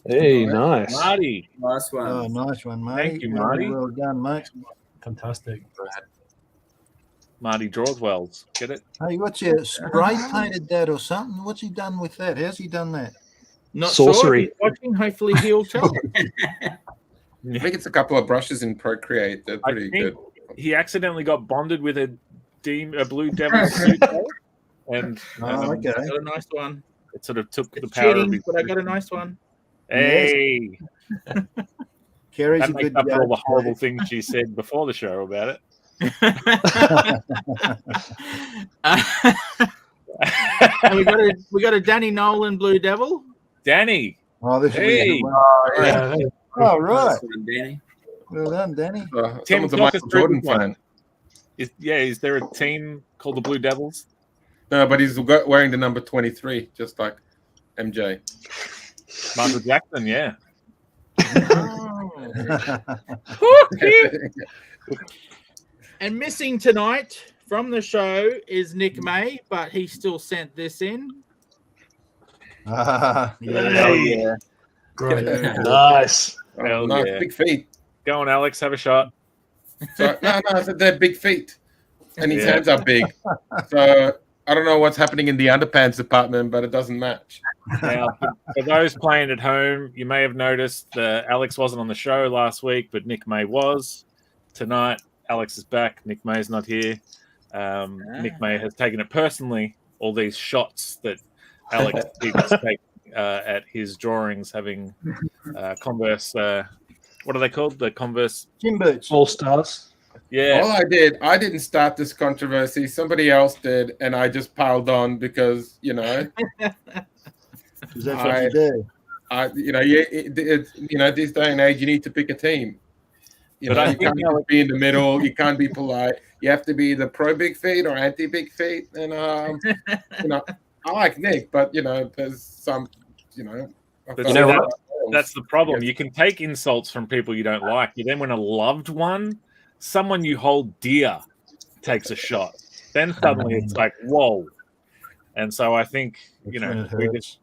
Hey, nice. Marty. Nice one. Oh, nice one, mate. Thank you, Marty. Well done, mate. Fantastic. Marty Drawswells. Get it? Hey, what's your spray painted that or something? What's he done with that? How's he done that? Not Sorcery. sure. He's watching. Hopefully he'll tell. I think it's a couple of brushes in Procreate. They're I pretty think good. he accidentally got bonded with a blue devil suit, and Oh, okay. Got a nice one. it sort of took the It's power of cheating, his. but I got a nice one. Hey, Kerry's that a makes good up for all the judge. horrible things she said before the show about it. And we got a Danny Nolan Blue Devil. Danny, Oh, this Hey. is a good one. Yeah, Oh, right. Nice one, Danny. Well done, Danny. Tim, Someone's a talk us Michael through Jordan this one. fan. Is there a team called the Blue Devils? No, but he's wearing the number 23, just like MJ. Michael Jackson, yeah. And missing tonight from the show is Nick May, but he still sent this in. Yeah. Hey, great. nice. Hell Nice, yeah. big feet. Go on, Alex, have a shot. So, no, I said they're big feet, and his Yeah. hands are big. So I don't know what's happening in the underpants department, but it doesn't match. Now, for those playing at home, you may have noticed that Alex wasn't on the show last week, but Nick May was. Tonight, Alex is back. Nick May's not here. Nick May has taken it personally. All these shots that Alex keeps taking at his drawings, having Converse. What are they called? The Converse Gym boots. All Stars. Yeah. All I didn't start this controversy. Somebody else did, and I just piled on because Because that's what you do. This day and age, you need to pick a team. You can't just be in the middle. You can't be polite. You have to be either pro big feet or anti big feet. And I like Nick, but there's some, That's the problem. You can take insults from people you don't like. You then, when a loved one, someone you hold dear, takes a shot, then suddenly it's like, whoa. And so I think we just.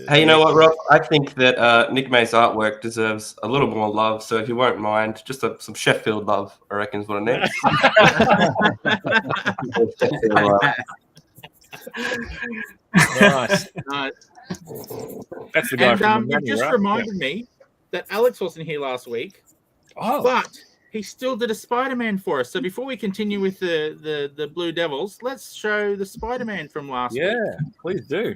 Hey, you know what, Rob? I think that Nick May's artwork deserves a little more love. So if you won't mind, just some Sheffield love, I reckon is what I need. Nice. That's the guy from the you just reminded me that Alex wasn't here last week. But he still did a Spider-Man for us. So before we continue with the Blue Devils, let's show the Spider-Man from last week. Yeah, please do.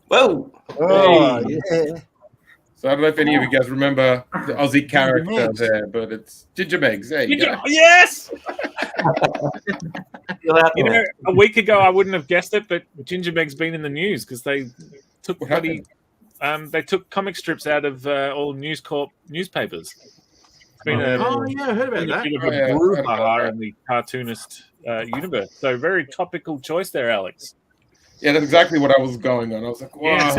Whoa! Oh, yeah. So I don't know if any of you guys remember the Aussie character there, but it's Ginger Megs. There you go. Yes! A week ago I wouldn't have guessed it, but Ginger Meg's been in the news because they took comic strips out of all News Corp newspapers. It's been I heard about that. a bit of a brouhaha in the cartoonist universe. So very topical choice there, Alex. Yeah, that's exactly what I was going on. I was like, wow,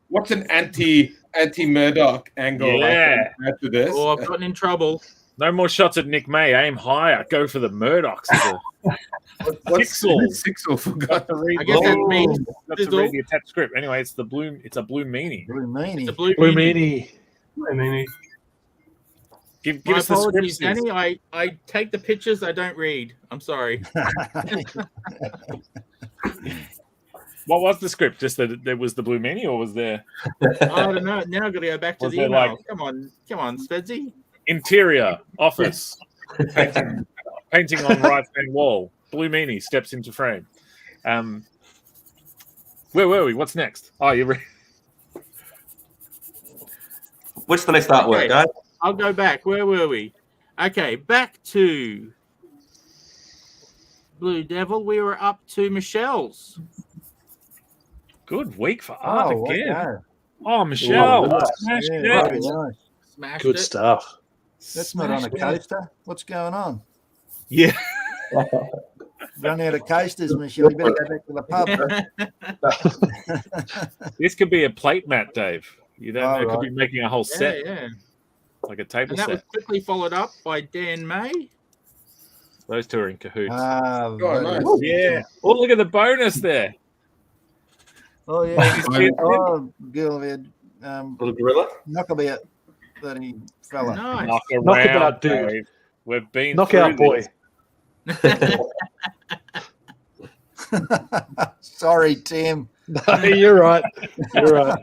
what's an anti-Murdoch angle after this? Oh, I've gotten in trouble. No more shots at Nick May. Aim higher. Go for the Murdochs. Sixel forgot to read. I guess that means to read the attached script. Anyway, it's a blue meanie. Blue meanie. It's a blue meanie. Give My us the apologies, script. Danny. I take the pictures. I don't read. I'm sorry. What was the script? Just that there was the blue meanie, or was there? I don't know. Now I've got to go back to Was the there, email. like- Come on, Spedsy. Interior office painting on right hand wall. Blue meanie steps into frame. Where were we? What's next? Oh, you're ready. What's the next artwork, Okay. guys? I'll go back. Where were we? Okay, back to Blue Devil. We were up to Michelle's. Good week for art Oh, again. wow. Oh, Michelle, nice. smashed Yeah, it. very nice. Smashed Good it. stuff. That's not on a coaster. What's going on? Yeah. Run out of coasters, Michelle. You better go back to the pub. This could be a plate mat, Dave. You don't know. Oh, It could right. be making a whole set, Yeah. like a table And that was set. quickly followed up by Dan May. Those two are in cahoots. Ah, Oh, nice. Yeah. Oh, look at the bonus there. Oh, yeah. Did- Oh, girl, Little gorilla. knockabout, bloody fella. Nice. Knock Knockabout, around, dude. Dave. We've been Knockout through boy. this. Sorry, Tim. No, you're right. You're right.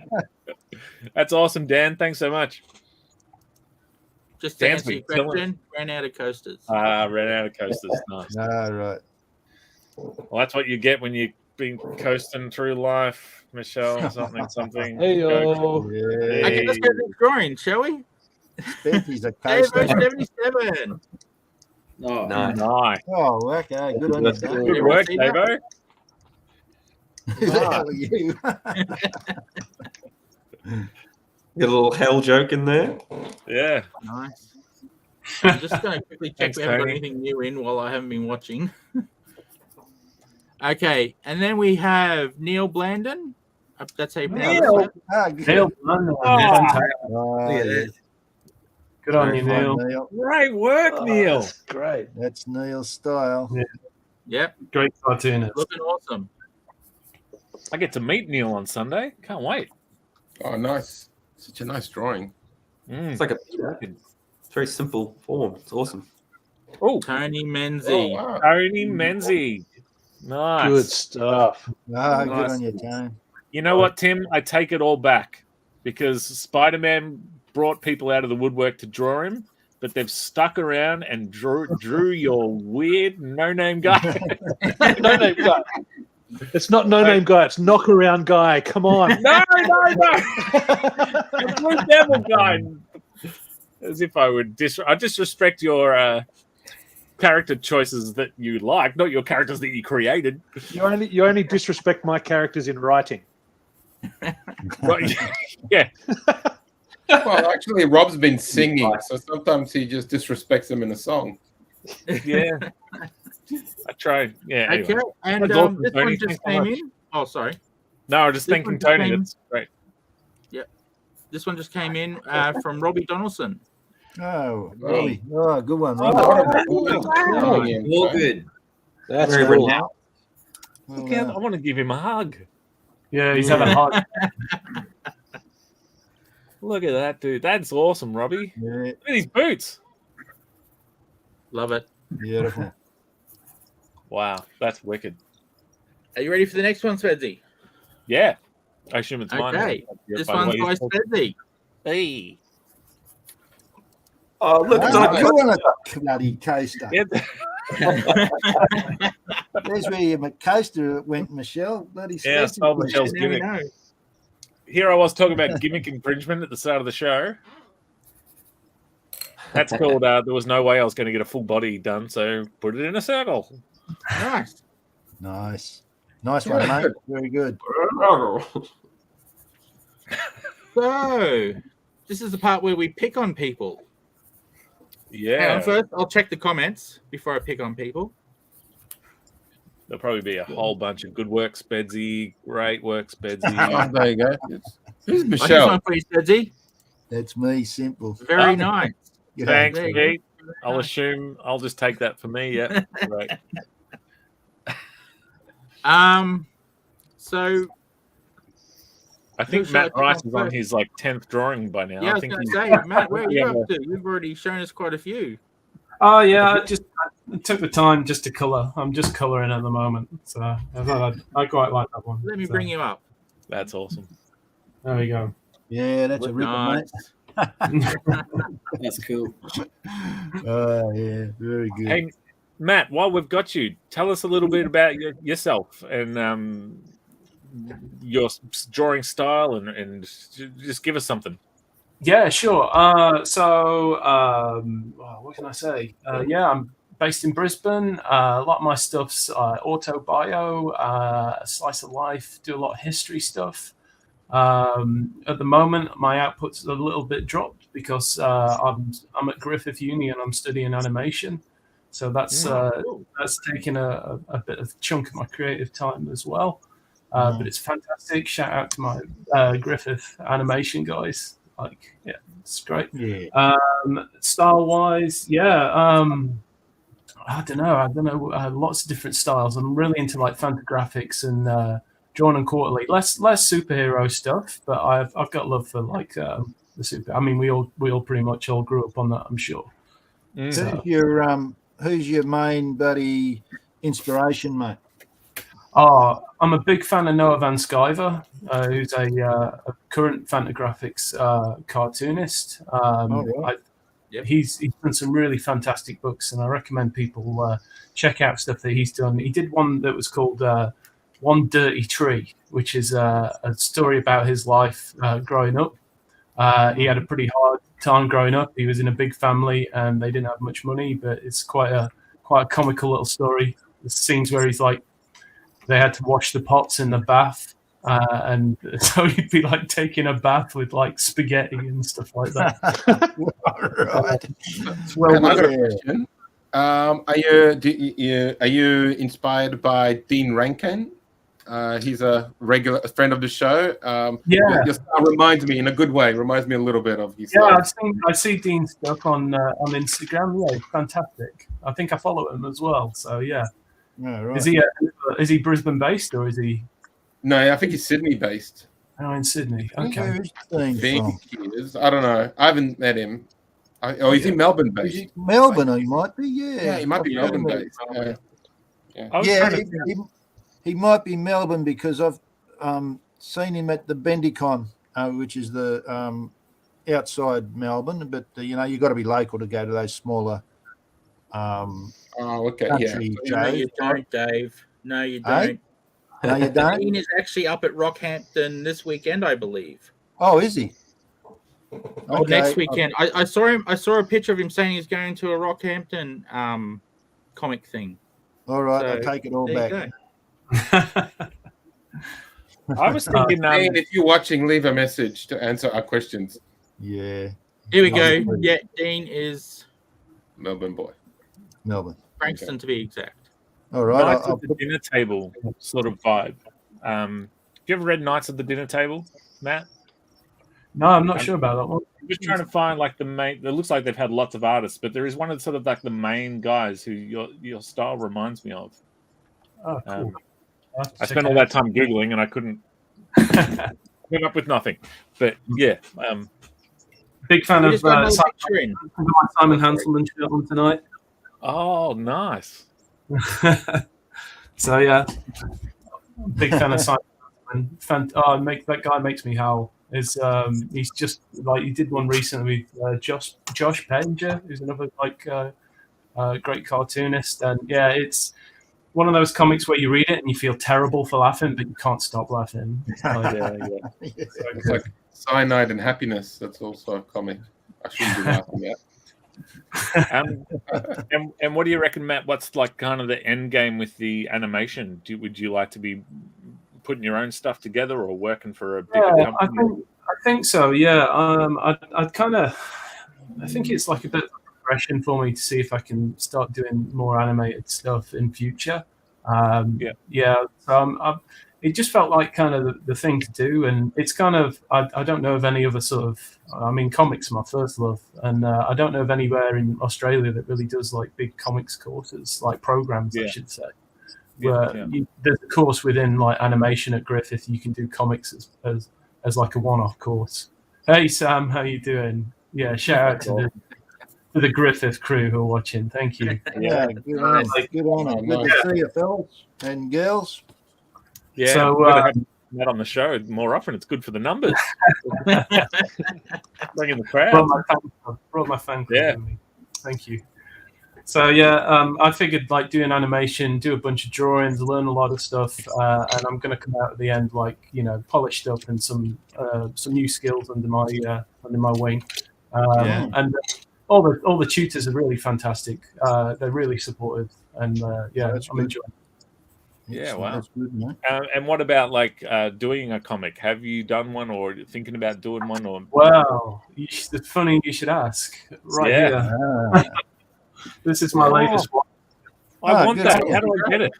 That's awesome, Dan. Thanks so much. Just to Dan's answer your been killing question, ran out of coasters. Ran out of coasters. Nice. Ah, right. Well, that's what you get when you've been coasting through life, Michelle. Something. Hey, Go. yo. Yeah. Okay, let's go to the drawing, shall we? Betty's a Dave coaster. 77. Oh, Nice. Nice. Oh, okay. Good on you, Good Dave. Good work, Davo. Who the hell are you? Get a little hell joke in there. Yeah. Nice. I'm just going to quickly check Thanks, we haven't got Tony. anything new in while I haven't been watching. Okay, and then we have Neil Blandon. That's how you pronounce Neil? it. Ah, good. Neil Blandon. Oh. Fantastic. Oh, yeah. Good on you, Very Neil. fine, Neil. Great work, Neil. That's great. That's Neil's style. Yep, Great cartoonist. looking awesome. I get to meet Neil on Sunday. Can't wait. Oh, nice. Such a nice drawing. It's like it's very simple form. It's awesome. Oh, Tony Oh, Menzies. wow. Tony Menzies. Nice. Good stuff. Ah, Nice. good on you, Tony. You know what, Tim? I take it all back because Spider-Man brought people out of the woodwork to draw him, but they've stuck around and drew your weird no-name guy. No name guy. It's not no name guy. It's knock around guy. Come on. No. The Blue Devil guy. As if I would I disrespect your character choices that you like, not your characters that you created. You only disrespect my characters in writing. Right, yeah. Well, actually, Rob's been singing, so sometimes he just disrespects them in a song. Yeah. I tried. Yeah. Okay, Anyway. and That's awesome, this Tony. one just Thanks so came much. in. Oh, sorry. No, I was just This thanking one just Tony. came- That's great. This one just came in from Robbie Donaldson. Oh, Robbie. Oh, good one, Oh, Robbie. All good. That's Very cool. renowned. Well, Look out, I want to give him a hug. Yeah, he's having a hard. Look at that, dude. That's awesome, Robbie. yeah, Look at his boots. Love it. beautiful. Wow, that's wicked. Are you ready for the next one, Svedsy? Yeah. I assume it's mine. Okay. Yeah, This by the one's way, by he's talking. Svedsy. Hey. Oh, look, it's on a Good on a bloody coaster. Yeah. There's where your coaster went, Michelle. Bloody Yeah, I stole Michelle's Now we gimmick. know. Here I was talking about gimmick infringement at the start of the show. That's called there was no way I was going to get a full body done, so put it in a circle. Nice. Nice. Nice one, mate. Very good. So, this is the part where we pick on people. Hang Yeah. on, first, I'll check the comments before I pick on people. There'll probably be a whole bunch of good work, Spedsy. Great work, Oh, Spedsy. there you go. Who's I just Michelle? one for you, Svedsy. That's me, simple. Very nice. Yeah. Thanks, there you Pete. I'll assume I'll just take that for me. Yeah. Right. So I think Who Matt shall I Rice pick is on on first? his like 10th drawing by now. yeah, I I was think going to he's- say, Matt, where are you Yeah. up to? You've already shown us quite a few. Oh yeah, I took the time just to colour. I'm just colouring at the moment, so I thought I quite like that one. Let me So, bring you up. That's awesome. There we go. Yeah, that's a ripper, Nice. mate. That's cool. Oh, yeah, very good. Hey, Matt, while we've got you, tell us a little bit about yourself and your drawing style and just give us something. Yeah, sure. What can I say? Yeah, I'm based in Brisbane. A lot of my stuff's auto bio, slice of life. Do a lot of history stuff. At the moment, my output's a little bit dropped because I'm at Griffith Uni and I'm studying animation. So that's taken a bit of chunk of my creative time as well. But it's fantastic. Shout out to my Griffith animation guys. Like, yeah, it's great. Yeah. Style wise, yeah. I don't know. Lots of different styles. I'm really into like Fantagraphics and drawn and quarterly. Less superhero stuff, but I've got love for like the super. I mean, we all pretty much all grew up on that, I'm sure. Who's your main buddy inspiration, mate? Oh, I'm a big fan of Noah Van Sciver, who's a current Fantagraphics cartoonist. right. He's done some really fantastic books, and I recommend people check out stuff that he's done. He did one that was called One Dirty Tree, which is a story about his life growing up. He had a pretty hard time growing up. He was in a big family, and they didn't have much money, but it's quite a comical little story. The scenes where he's like, they had to wash the pots in the bath, and so he'd be like taking a bath with like spaghetti and stuff like that. Right. It's well Another worth question. Are you inspired by Dean Rankin? He's a friend of the show. Yeah. Your style reminds me in a good way. Reminds me a little bit of his. Yeah, I see Dean's stuff on Instagram. Yeah, it's fantastic. I think I follow him as well. So yeah, right. Is he Brisbane based or is he? No, I think he's Sydney based. Oh, in Sydney. Okay. Where is Dean Think from? he is. I don't know. I haven't met him. Is he Melbourne Is based? he Melbourne, he might be. Yeah. Yeah, he might be Melbourne based. Yeah, he might be Melbourne because I've seen him at the Bendicon, which is the outside Melbourne, but you've got to be local to go to those smaller. Oh, okay, Country No, you shows. don't, Dave. No, you Hey? don't. No, you don't. Dean is actually up at Rockhampton this weekend, I believe. Oh, is he? Or next weekend. I saw him. I saw a picture of him saying he's going to a Rockhampton comic thing. All right, So, I'll take it all there back. you I was thinking, Dean, if you're watching, leave a message to answer our questions. Yeah. Here we go. Yeah, Dean is Melbourne boy. Melbourne. Frankston to be exact. All right. Knights at the dinner table sort of vibe. Have you ever read Knights at the Dinner Table, Matt? No, I'm not sure about that one. I'm just trying to find like the main. It looks like they've had lots of artists, but there is one of sort of like the main guys who your style reminds me of. Oh, cool. I spent all that time giggling and I couldn't come up with nothing. But yeah, big fan of Simon Hanselman shirt on tonight. Oh, nice. So yeah, big fan of Simon Hanselman. That guy makes me howl. He's just like, he did one recently with Josh Panger, who's another great cartoonist, and yeah, it's one of those comics where you read it and you feel terrible for laughing, but you can't stop laughing. It's like Cyanide and Happiness. That's also a comic. I shouldn't be laughing at. And what do you reckon, Matt? What's like kind of the end game with the animation? Would you like to be putting your own stuff together or working for a bigger company? I think so. Yeah. I think it's like a bit of a progression for me to see if I can start doing more animated stuff in future. So it just felt like kind of the thing to do, and it's kind of I don't know of any other sort of. I mean, comics are my first love, and I don't know of anywhere in Australia that really does like big comics courses, like programs, I should say. There's a course within like animation at Griffith. You can do comics as like a one-off course. Hey Sam, how you doing? Yeah, shout out to the Griffith crew who are watching. Thank you. Yeah, good on. Good on. Good to see you, fellas and girls. Yeah, so have Matt on the show more often. It's good for the numbers. Bring in the crowd. Brought my fan club with me. Thank you. So yeah, I figured like doing animation, do a bunch of drawings, learn a lot of stuff, and I'm going to come out at the end like polished up and some new skills under my wing. And all the tutors are really fantastic. They're really supportive, and I'm enjoying it. Yeah, wow. That's good, man. And what about like doing a comic? Have you done one or thinking about doing one? Or Wow, it's funny you should ask. Right here. This is my latest one. I want that. How do I get it?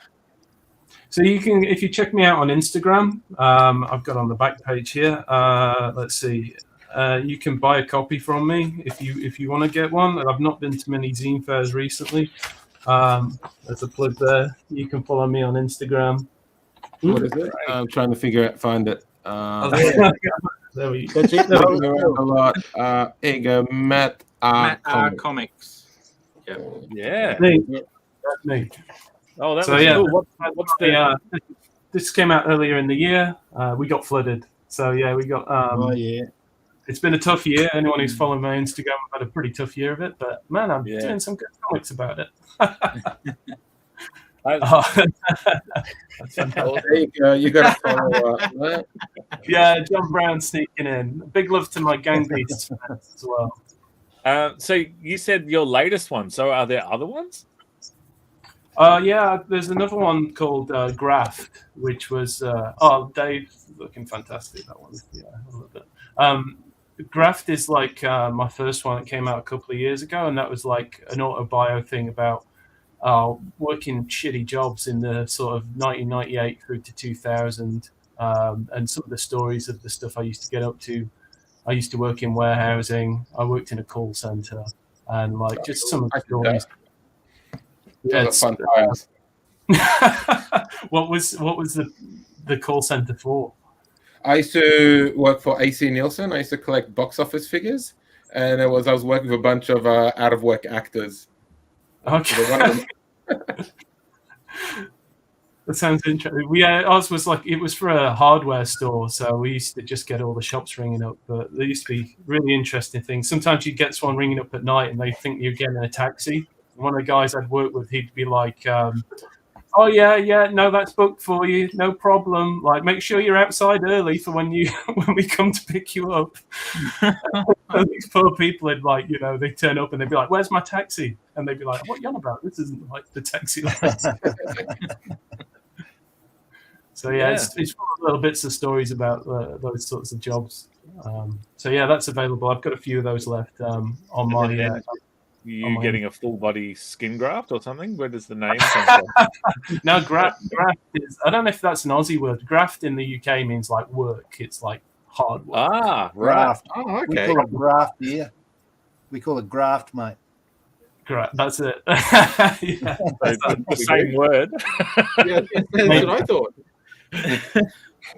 So you can, if you check me out on Instagram, I've got on the back page here. Let's see. You can buy a copy from me if you want to get one. I've not been to many zine fairs recently. There's a plug there. You can follow me on Instagram. What is it? I'm trying to find it. There we go. That's it. A lot. Here you go, Matt Comics. Yeah. That's me. Oh, that was cool. What's the? This came out earlier in the year. We got flooded. So yeah, we got. It's been a tough year. Anyone who's followed my Instagram had a pretty tough year of it. But man, I'm doing some good comics about it. There you go. You got to follow that. Yeah, John Brown sneaking in. Big love to my Gang Beasts fans as well. So you said your latest one. So are there other ones? Yeah, there's another one called Graft, which was Dave's looking fantastic. That one, yeah, I love it. Graft is like my first one that came out a couple of years ago, and that was like an autobio thing about working shitty jobs in the sort of 1998 through to 2000, and some of the stories of the stuff I used to get up to. I used to work in warehousing. I worked in a call center, and like just some of the stories. Yeah, fun times. What was the call center for? I used to work for AC Nielsen. I used to collect box office figures, and I was working with a bunch of out of work actors. Okay. That sounds interesting. Ours was like, it was for a hardware store, so we used to just get all the shops ringing up. But there used to be really interesting things. Sometimes you'd get someone ringing up at night and they think you're getting a taxi. One of the guys I'd worked with, he'd be like, "Oh yeah, no, that's booked for you, no problem. Like, make sure you're outside early for when we come to pick you up." These poor people would like, they turn up and they'd be like, "Where's my taxi?" And they'd be like, "What are you on about? This isn't like the taxi lights." So it's full of little bits of stories about those sorts of jobs. So that's available. I've got a few of those left on my. You getting a full body skin graft or something? Where does the name come from? No, graft is. I don't know if that's an Aussie word. Graft in the UK means like work. It's like hard work. Ah, right. Graft. Oh, okay. We call it graft here. We call it graft, mate. Graft. That's it. The same word. Yeah, that's what I thought.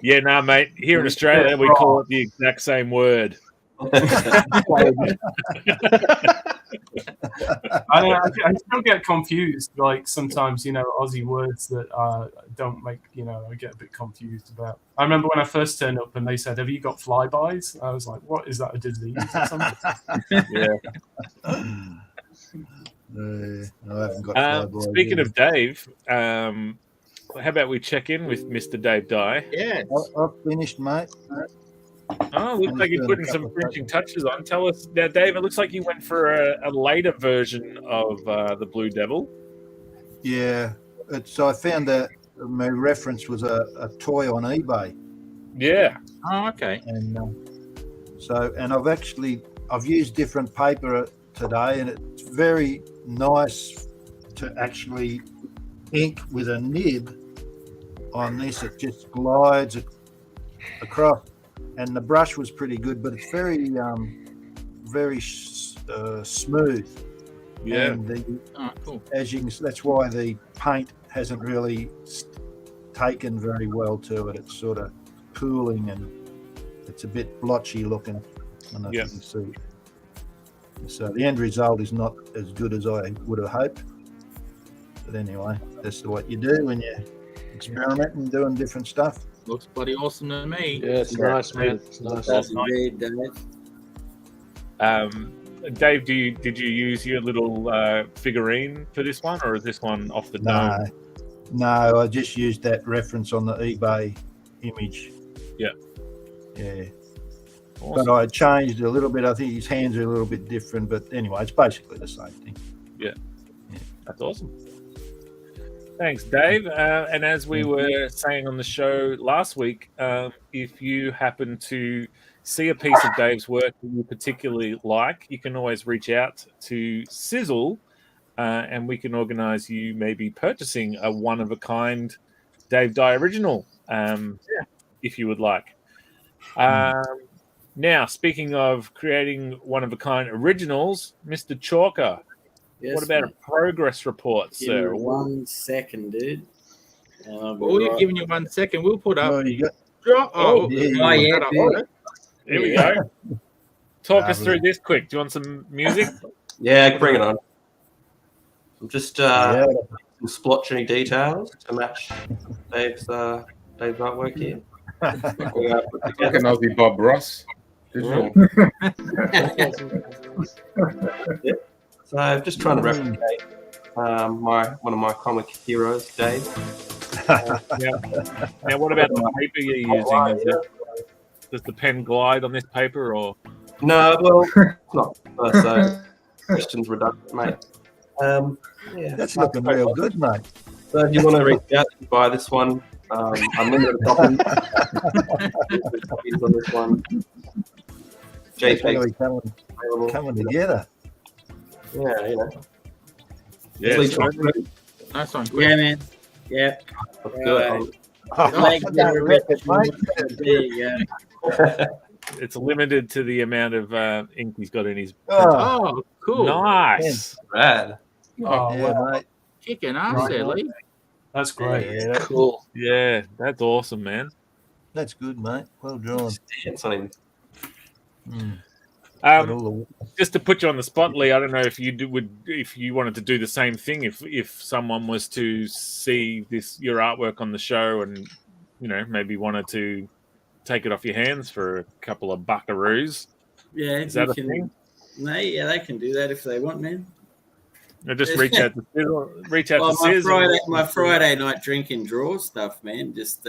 Yeah, no, mate. Here in Australia, we call it the exact same word. I still get confused. Like sometimes, Aussie words that don't make, I get a bit confused about. I remember when I first turned up and they said, "Have you got flybys?" I was like, "What is that, a disease or something?" I haven't got flybys. Speaking of Dave, how about we check in with Mr. Dave Dye? Yeah, I've finished, mate. Oh, looks like you're putting some finishing touches on. Tell us now, Dave. It looks like you went for a later version of the Blue Devil. Yeah, so I found that my reference was a toy on eBay. Yeah. Oh, okay. And I've used different paper today, and it's very nice to actually ink with a nib on this. It just glides across. And the brush was pretty good, but it's very smooth. Yeah. And cool. As you can see, that's why the paint hasn't really taken very well to it. It's sort of cooling and it's a bit blotchy looking. I don't know if you can see. So the end result is not as good as I would have hoped. But anyway, that's what you do when you're experimenting, doing different stuff. Looks bloody awesome to me. Yeah, it's nice, man. It's nice. That's indeed, Dave. Dave, did you use your little figurine for this one, or is this one off the dome? No, I just used that reference on the eBay image. Yeah. Awesome. But I changed a little bit. I think his hands are a little bit different, but anyway, it's basically the same thing. Yeah. That's awesome. Thanks, Dave. And as we were saying on the show last week, if you happen to see a piece of Dave's work that you particularly like, you can always reach out to Sizzle, and we can organise you maybe purchasing a one-of-a-kind Dave Dye original, if you would like. Now, speaking of creating one-of-a-kind originals, Mr. Chalker, what about a progress report, sir? 1 second, dude. We've given you 1 second. We'll put up. Here we go. Talk us through this quick. Do you want some music? Yeah, bring it on. I'm just some splotchy details to match Dave's artwork here. Like an Aussie Bob Ross. So I'm just trying to replicate one of my comic heroes, Dave. Now, what about the paper you're using? Does the pen glide on this paper, or? No, well, it's not. So questions redundant, mate. That's looking real good, mate. So if you want to reach out, you can buy this one. I'm limited copies. Copies on this one. JPEG coming together. Yeah, Yeah, nice one. Yeah, man. Yeah. It's limited to the amount of ink he's got in his. Oh, cool. Nice. Rad. Mate. Kicking ass there, Lee. That's great. Yeah, that's Cool. Yeah, that's awesome, man. That's good, mate. Well drawn. Dance on him. Just to put you on the spot, Lee, I don't know if if you wanted to do the same thing if someone was to see your artwork on the show and maybe wanted to take it off your hands for a couple of buckaroos. Yeah, is that a thing? They can do that if they want, man. Or just reach out to my Friday night drink and draw stuff, man. Just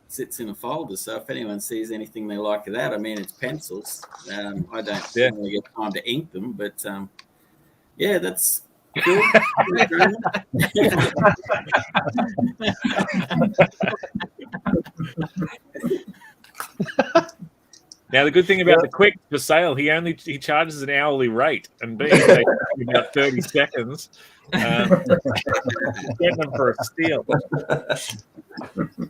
sits in a folder. So if anyone sees anything they like of that, I mean, it's pencils. I don't really get time to ink them, but that's cool. Now, the good thing about the quick for sale, he charges an hourly rate, and being about 30 seconds, get them for a steal.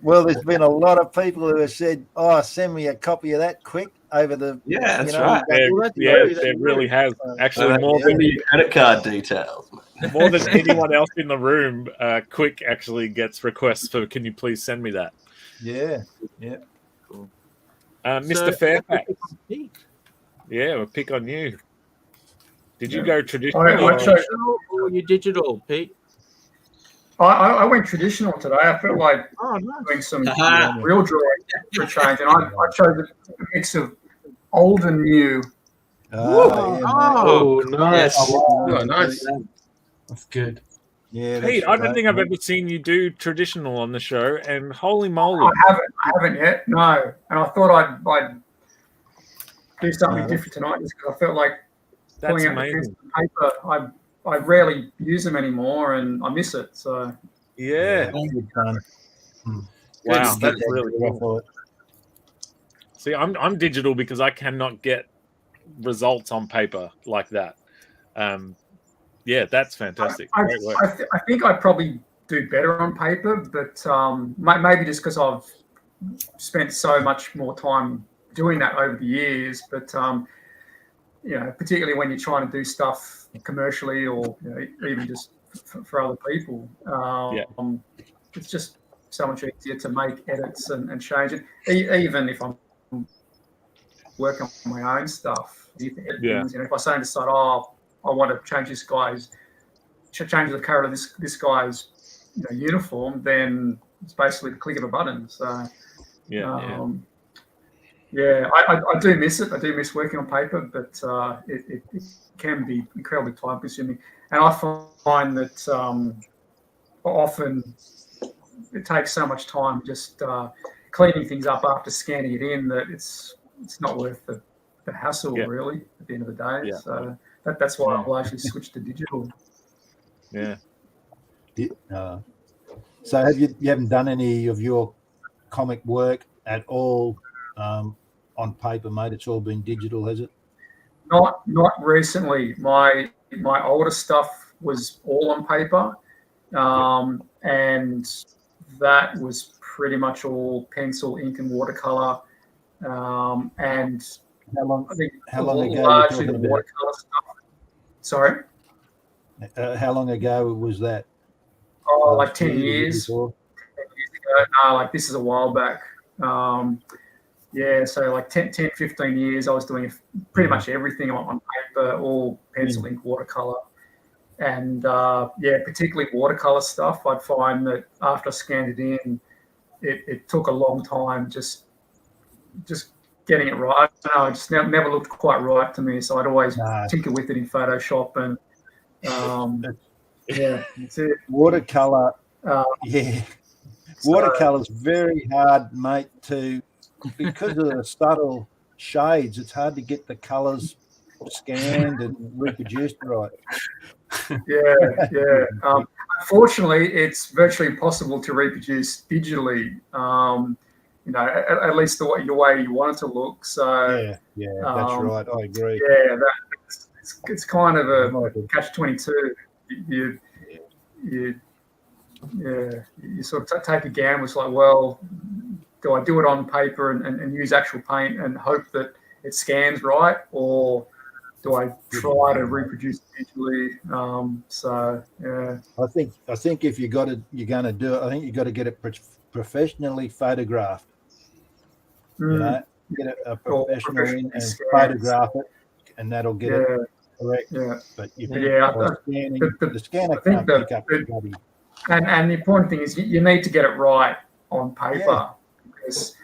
Well, there's been a lot of people who have said, "Oh, send me a copy of that quick over the." Yeah, that's right. It really has. Actually, more than the credit card details. More than anyone else in the room, Quick actually gets requests for, "Can you please send me that?" Yeah. Mr. Fairfax. We'll pick on you. Did you go traditional or you digital, Pete? I went traditional today. I felt like doing some real drawing for change, and I chose a mix of old and new. Nice. Nice. That's good. Yeah, Pete, I don't think I've ever seen you do traditional on the show, and holy moly, I haven't yet. No, and I thought I'd do something different tonight, just because I felt like pulling out the pencil and paper. I rarely use them anymore, and I miss it. So wow, that's really cool. See, I'm digital because I cannot get results on paper like that. That's fantastic. Great work. I think I probably do better on paper, but maybe just because I've spent so much more time doing that over the years. But particularly when you're trying to do stuff commercially or even just for other people, it's just so much easier to make edits and change it. Even if I'm working on my own stuff, things, if I say to the side, I want to change this guy's, change the colour of this guy's uniform, then it's basically the click of a button. So I do miss it. I do miss working on paper, but it can be incredibly time consuming. And I find that often it takes so much time just cleaning things up after scanning it in that it's not worth the hassle really at the end of the day. So that's why I've largely switched to digital. So have you haven't done any of your comic work at all on paper, mate? It's all been digital, has it? Not recently. My older stuff was all on paper, and that was pretty much all pencil, ink, and watercolor. And how long ago? Largely the watercolor stuff. Sorry. How long ago was that? Oh, like 10 years. 10 years ago. No, like this is a while back. So like 10, 15 years, I was doing pretty much everything on paper, all pencil, ink, watercolor. And particularly watercolor stuff, I'd find that after I scanned it in, it took a long time just getting it right. I don't know, it just never looked quite right to me. So I'd always tinker with it in Photoshop and that's it. Watercolor, watercolor's very hard, mate, because of the subtle shades. It's hard to get the colors scanned and reproduced right. Unfortunately, it's virtually impossible to reproduce digitally. At least the way you want it to look. So that's right. I agree. It's kind of a catch-22. You sort of take a gamble. It's like, well, do I do it on paper and use actual paint and hope that it scans right, or do I try to reproduce it digitally? I think if you're going to do it, I think you've got to get it professionally photographed. Get a professional in and photograph it, and that'll get it correct. Yeah. But you scanning, the scanner can't pick up the bloody. And the important thing is you need to get it right on paper because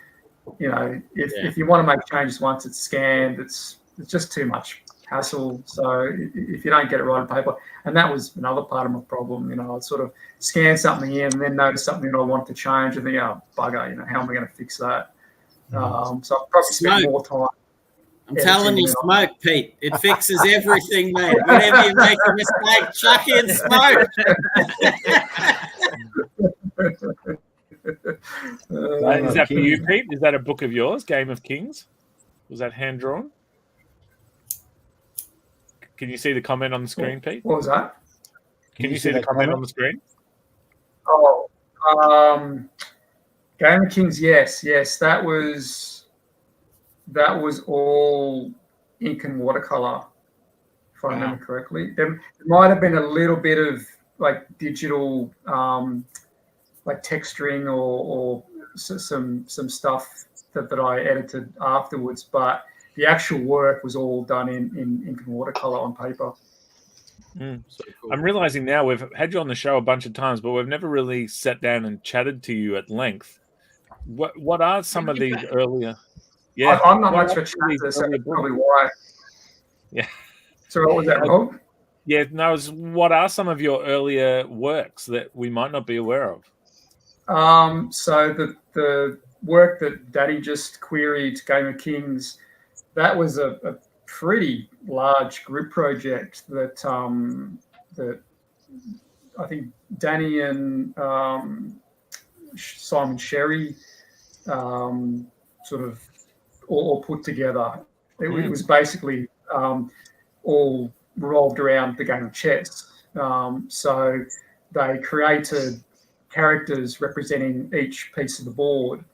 if you want to make changes once it's scanned, it's just too much hassle. So if you don't get it right on paper, and that was another part of my problem, I'd sort of scan something in and then notice something that I want to change and think, oh, bugger, how am I going to fix that? So I'll probably spend more time. I'm telling you, smoke, Pete. It fixes everything, mate. Whenever you make a mistake, chuck in smoke. Is that for you, Pete? Is that a book of yours, Game of Kings? Was that hand drawn? Can you see the comment on the screen, Pete? What was that? Can you see the comment on the screen? Oh, Game of Kings, yes. That was all ink and watercolor, if I remember correctly. There might have been a little bit of like digital, like texturing or some stuff that I edited afterwards, but the actual work was all done in ink and watercolor on paper. So cool. I'm realizing now we've had you on the show a bunch of times, but we've never really sat down and chatted to you at length. What are some of these earlier? Yeah, I'm not much of a chatter, so that's probably why. Yeah. So what was that, Rob? Yeah, no. What are some of your earlier works that we might not be aware of? So the work that Daddy just queried, Game of Kings, that was a pretty large group project that that I think Danny and Simon Sherry sort of all put together. It was basically all revolved around the game of chess. So they created characters representing each piece of the board.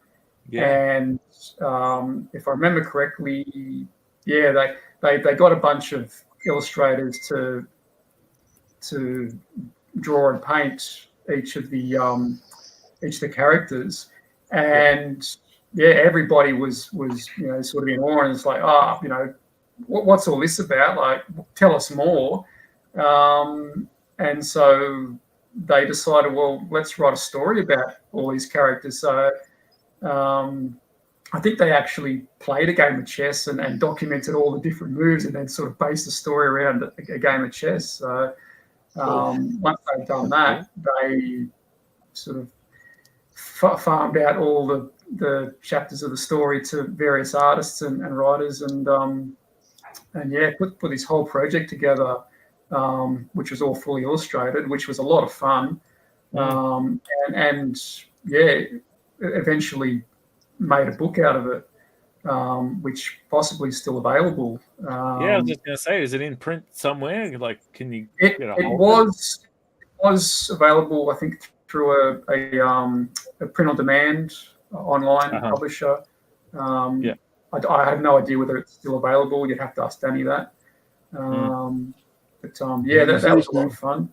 And if I remember correctly, they got a bunch of illustrators to draw and paint each of the characters, and everybody was sort of in awe, and it's like, what's all this about? Like, tell us more. And so they decided, well, let's write a story about all these characters. So I think they actually played a game of chess and documented all the different moves and then sort of based the story around a game of chess. So once they'd done that, they sort of farmed out all the chapters of the story to various artists and writers and put this whole project together, which was all fully illustrated, which was a lot of fun. Eventually made a book out of it, which possibly is still available. I was just going to say, is it in print somewhere? Like, can you get a hold of it? It was available, I think, through a print-on-demand online publisher. I have no idea whether it's still available. You'd have to ask Danny that. That was a lot of fun.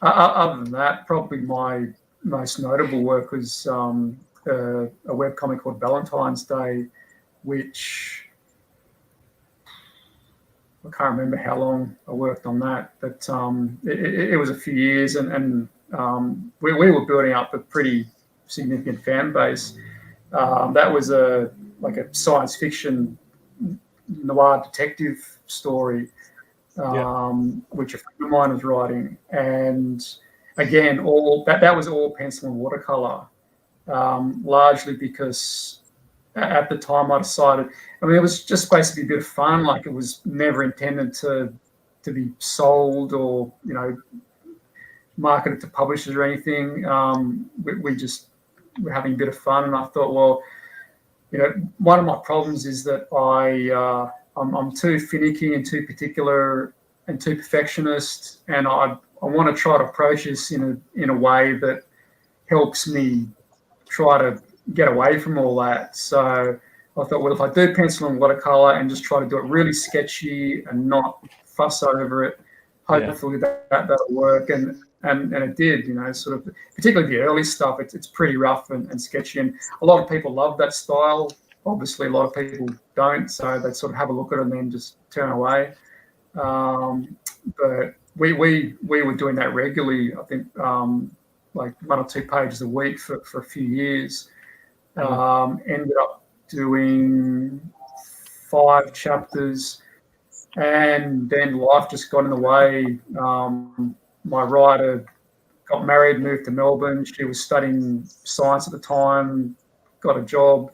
Other than that, probably my most notable work was a webcomic called Valentine's Day, which I can't remember how long I worked on that, but it was a few years, and we were building up a pretty significant fan base. That was a science fiction noir detective story, which a friend of mine was writing, and again, that was all pencil and watercolor, largely because at the time I decided, it was just supposed to be a bit of fun. Like, it was never intended to be sold or, marketed to publishers or anything. We just were having a bit of fun, and I thought, well, one of my problems is that I'm too finicky and too particular and too perfectionist, and I want to try to approach this in a way that helps me try to get away from all that. So I thought, well, if I do pencil and watercolor and just try to do it really sketchy and not fuss over it, hopefully that'll work. And it did, sort of, particularly the early stuff. It's pretty rough and sketchy, and a lot of people love that style. obviously a lot of people don't, so they sort of have a look at it and then just turn away. But we were doing that regularly. I think like 1 or 2 pages a week for a few years. Ended up doing 5 chapters, and then life just got in the way. My writer got married, moved to Melbourne. She was studying science at the time, got a job,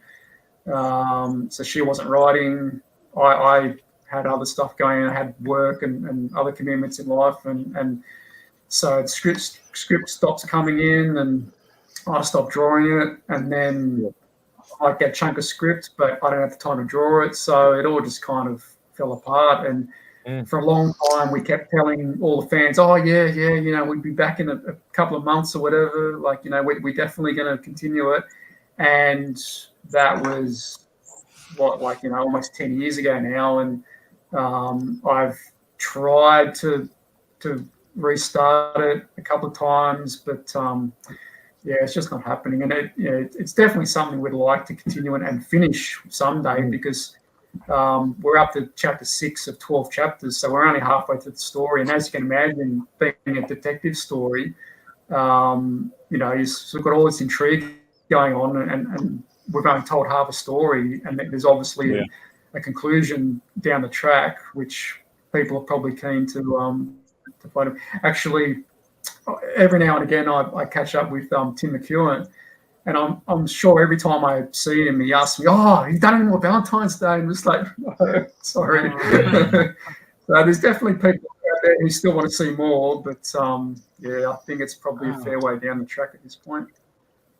so she wasn't writing. I had other stuff going on. I had work and other commitments in life, and so the script stops coming in, and I stopped drawing it, and then I get a chunk of script, but I don't have the time to draw it, so it all just kind of fell apart. And for a long time, we kept telling all the fans, "Oh yeah, you know, we'd be back in a couple of months or whatever. Like, you know, we're definitely going to continue it." And that was almost 10 years ago now, and I've tried to restart it a couple of times, but it's just not happening. And it's definitely something we'd like to continue and finish someday, because we're up to chapter 6 of 12 chapters, so we're only halfway through the story. And as you can imagine, being a detective story, you've sort of got all this intrigue going on, and we've only told half a story, and there's obviously a conclusion down the track, which people are probably keen to find. Actually, every now and again, I catch up with Tim McEwen, and I'm sure every time I see him, he asks me, "Oh, have you done any more Valentine's Day?" And I'm just like, "No, sorry." So there's definitely people out there who still want to see more, but I think it's probably a fair way down the track at this point.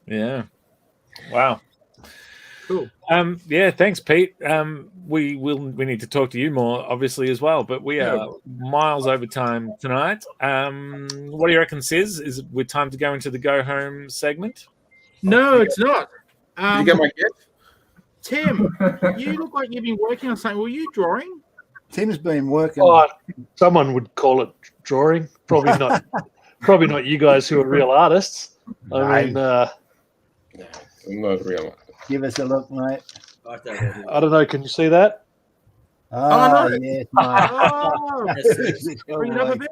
Yeah. Wow. Cool. Thanks, Pete. We need to talk to you more, obviously, as well. But we are miles over time tonight. What do you reckon, Sis? Is it time to go into the go home segment? No, it's not. Did you get my gift? Tim, you look like you've been working on something. Were you drawing? Tim's been working. Oh, someone would call it drawing. Probably not. Probably not you guys who are real artists. I mean, I'm not real. Give us a look, mate. I don't know. Can you see that? Oh, no. yes, mate. Bring it up a bit.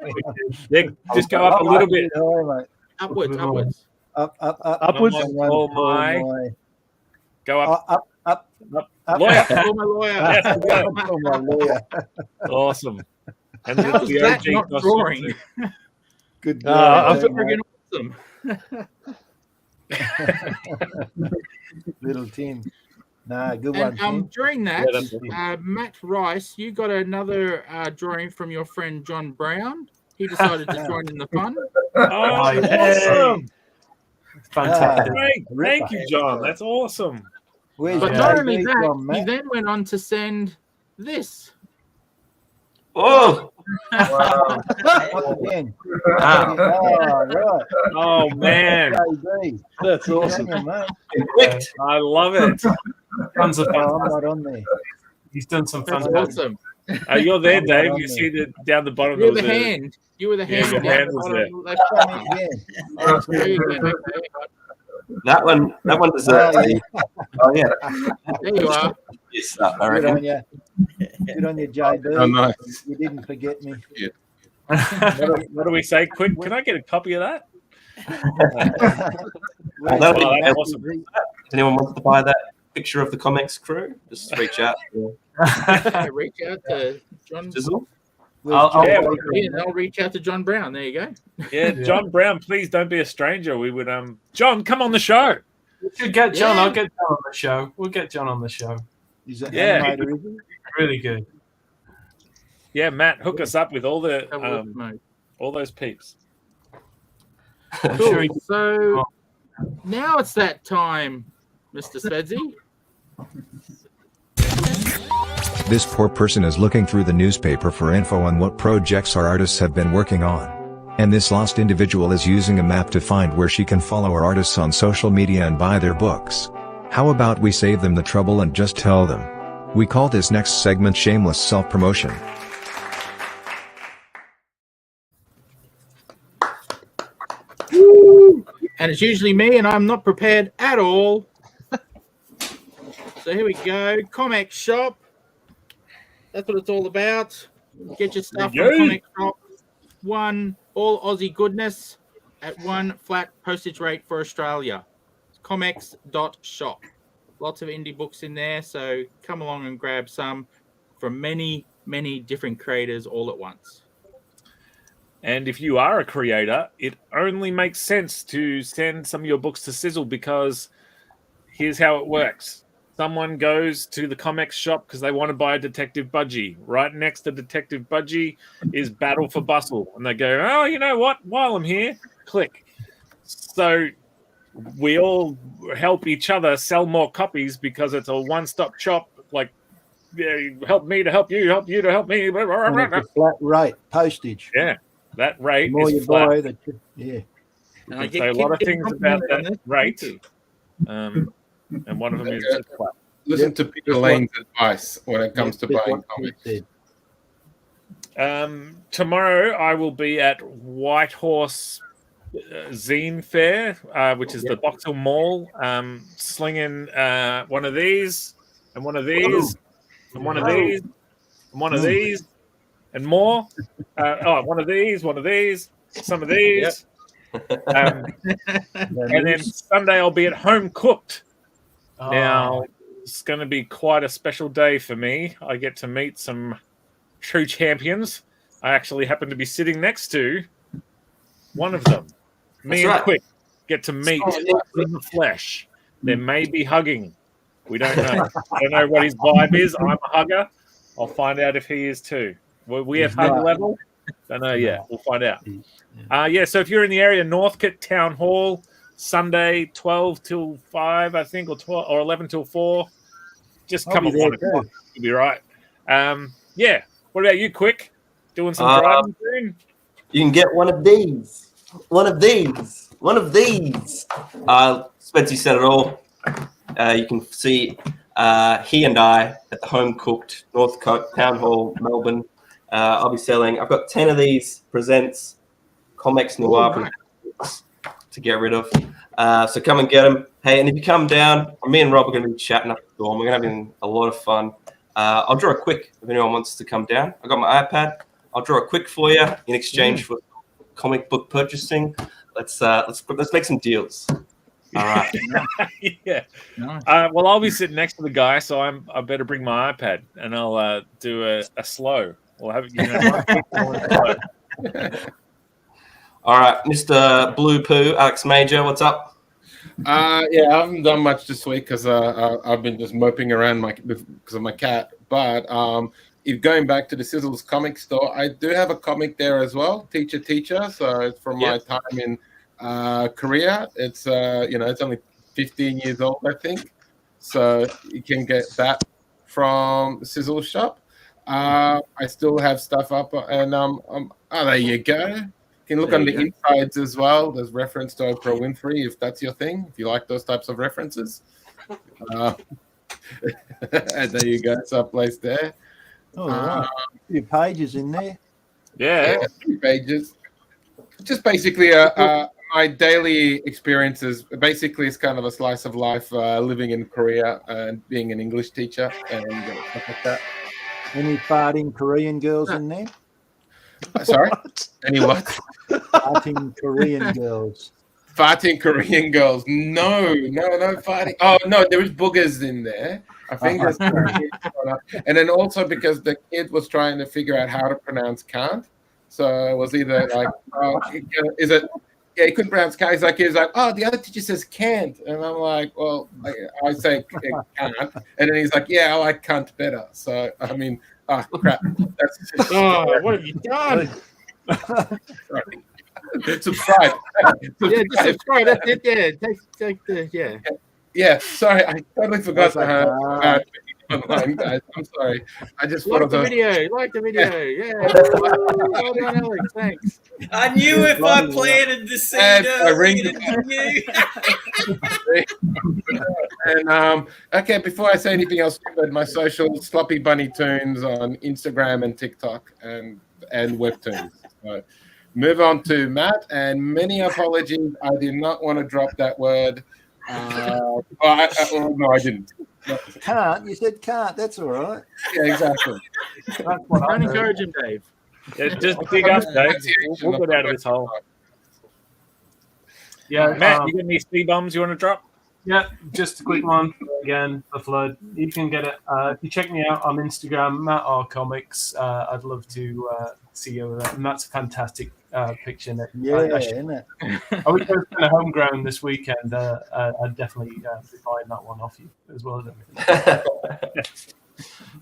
Yeah, just go up a little bit. Upwards. Upwards. Oh my. Go up. Up. Lawyer. Oh, my lawyer. Yes, go. Oh, my lawyer. Awesome. And How's the that OG not costume drawing? too. Good. I'm Friggin' awesome. Little Tim. Nah, good And one, Tim. during Yeah, that's that, Matt Rice, you got another drawing from your friend John Brown. He decided to join in the fun. Oh, Awesome. Fantastic. Great. Thank you, John. That's awesome. Where's But your not JD only that, from, he Matt? then went on to send this. Oh, Wow. Up again. Wow. Oh, right. Oh, man. JD. That's Good on awesome. you, mate. clicked. I love it. Tons of Oh, I'm fantastic. not on there. He's done some That's fantastic. awesome. You're there, I'm Dave. not You on see down the bottom You're of the hand. You were the Yeah, hand. your down hand the was bottom there. left corner. Yeah. There you go. Okay. That one deserves Oh, it. Oh yeah. There you are. Yes, I Good on reckon. you. Good on you, JD. Oh, nice. You didn't forget me. What do we say? Quick, can I get a copy of that? Where's that'll be the- that's awesome. If anyone wants to buy that picture of the ComX crew, just reach out. Reach out to John. Sizzle. where's I'll- JD I'll- from? And I'll reach out to John Brown. There you go. Yeah, John Brown, please don't be a stranger. We would John, come on the show. We should get John. Yeah. I'll get John on the show. We'll get John on the show. He's an Yeah. animator, is he? Really good. Yeah, Matt, hook us up with all the Have a look, mate. all those peeps. I'm Cool. sure he So now it's that time, Mr. Spedsy. This poor person is looking through the newspaper for info on what projects our artists have been working on. And this lost individual is using a map to find where she can follow our artists on social media and buy their books. How about we save them the trouble and just tell them? We call this next segment Shameless Self-Promotion. And it's usually me, and I'm not prepared at all. So So here we go. ComX Shop. That's what it's all about. Get your stuff from ComX Shop. One all Aussie goodness at one flat postage rate for Australia. ComX.shop. Lots of indie books in there, so come along and grab some from many, many different creators all at once. And if you are a creator, it only makes sense to send some of your books to Sizzle, because here's how it works. Someone goes to the ComX shop because they want to buy a Detective Budgie. Right next to Detective Budgie is Battle for Bustle. And they go, oh, you know what? While I'm here, click. So we all help each other sell more copies because it's a one-stop shop. Like, help me to help you to help me. And it's a flat rate postage. Yeah, that rate The more is you flat. buy, You can say a lot of things about that rate. And one of them is just flat. Listen to Peter Lane's advice when it comes to buying comics. Tomorrow I will be at Whitehorse Zine Fair, which is the Box Hill Mall, slinging one of these and one of these and one of these and one of these and more. One of these, some of these. And then Sunday I'll be at Home Cooked. Now, it's going to be quite a special day for me. I get to meet some true champions. I actually happen to be sitting next to one of them. Me and Quick get to meet in the flesh. There may be hugging. We don't know. I don't know what his vibe is. I'm a hugger. I'll find out if he is too. Will we have hug level? Don't know yet. We'll find out. So if you're in the area, Northcote Town Hall, Sunday, 12 till 5, I think, or 12 or 11 till 4. Just come at 1 o'clock. You'll be right. What about you, Quick? Doing some driving soon? You can get one of these. One of these. Spencer said it all. You can see he and I at the Home Cooked Northcote Town Hall, Melbourne. I'll be selling. I've got 10 of these presents ComX Noir to get rid of. So come and get them. Hey, and if you come down, me and Rob are going to be chatting up the dorm. We're going to be having a lot of fun. I'll draw a quick if anyone wants to come down. I got my iPad. I'll draw a quick for you in exchange for comic book purchasing. Let's make some deals. All right. Yeah. Nice. Well, I'll be sitting next to the guy, so I better bring my iPad and I'll do a slow. We'll have it. All right, Mr. Blue Poo, Alex Major, what's up? I haven't done much this week because I've been just moping around because of my cat. But if going back to the Sizzles comic store, I do have a comic there as well, Teacher. So it's from my time in Korea. It's it's only 15 years old, I think. So you can get that from the Sizzle shop. I still have stuff up, and there you go. You can look on the insides as well. There's reference to Oprah Winfrey, if that's your thing, if you like those types of references. And there you go. It's up placed there. A few pages in there. Yeah, a few pages. Just basically my daily experiences. Basically, it's kind of a slice of life living in Korea and being an English teacher and stuff like that. Any farting Korean girls in there? Sorry? Any what? Farting Korean girls. Farting Korean girls. No farting. Oh, no, there is boogers in there. I think that's and then also because the kid was trying to figure out how to pronounce can't. So it was either like, is it? Yeah, he couldn't pronounce can't. He was like, oh, the other teacher says can't. And I'm like, well, I say can't. And then he's like, yeah, I like can't better. So, I mean, crap. That's what have you done? Subscribe. Subscribe. That's it. Yeah, take the Yeah, sorry, I totally forgot about online, guys. I'm sorry. I just like the video. Yeah. Well done, Alex. Thanks. I knew if I planted the seed early, And okay, before I say anything else, my social Sloppy Bunny Tunes on Instagram and TikTok and Webtoons. So move on to Matt, and many apologies. I did not want to drop that word. No, I didn't. Can't. You said can't. That's all right. Yeah, exactly. Don't encourage him, Dave. Yeah, just dig up, Dave. We'll get out of this hole. Yeah, Matt, you got any speed bombs you want to drop? Yeah, just a quick one again for Flood. You can get it if you check me out on Instagram, Matt R Comics. I'd love to see you with that, and that's a fantastic picture. Yeah, isn't it? I wish I was kind of homegrown this weekend. I'd definitely be buying that one off you as well as everything.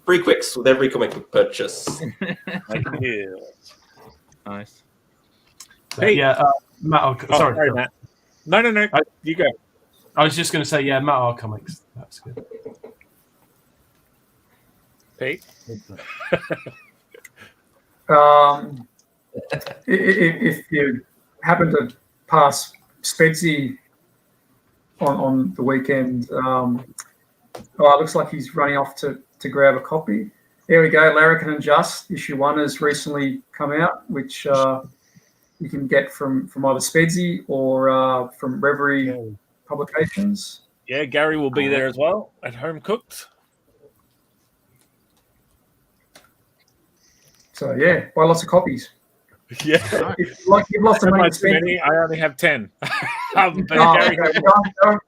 Free quicks with every comic book purchase. Thank you. Nice. Hey, yeah, Matt. Sorry, Matt. No. You go. I was just going to say, yeah, Matt R Comics. That's good. Pete. If you happen to pass Spedsy on the weekend, it looks like he's running off to grab a copy. There we go. Larrikin and Just issue 1 has recently come out, which you can get from either Spedsy or from Reverie Publications. Yeah, Gary will be there as well at Home Cooked. So yeah, buy lots of copies. Yeah, you've lost so much many. I only have 10. But Gary, go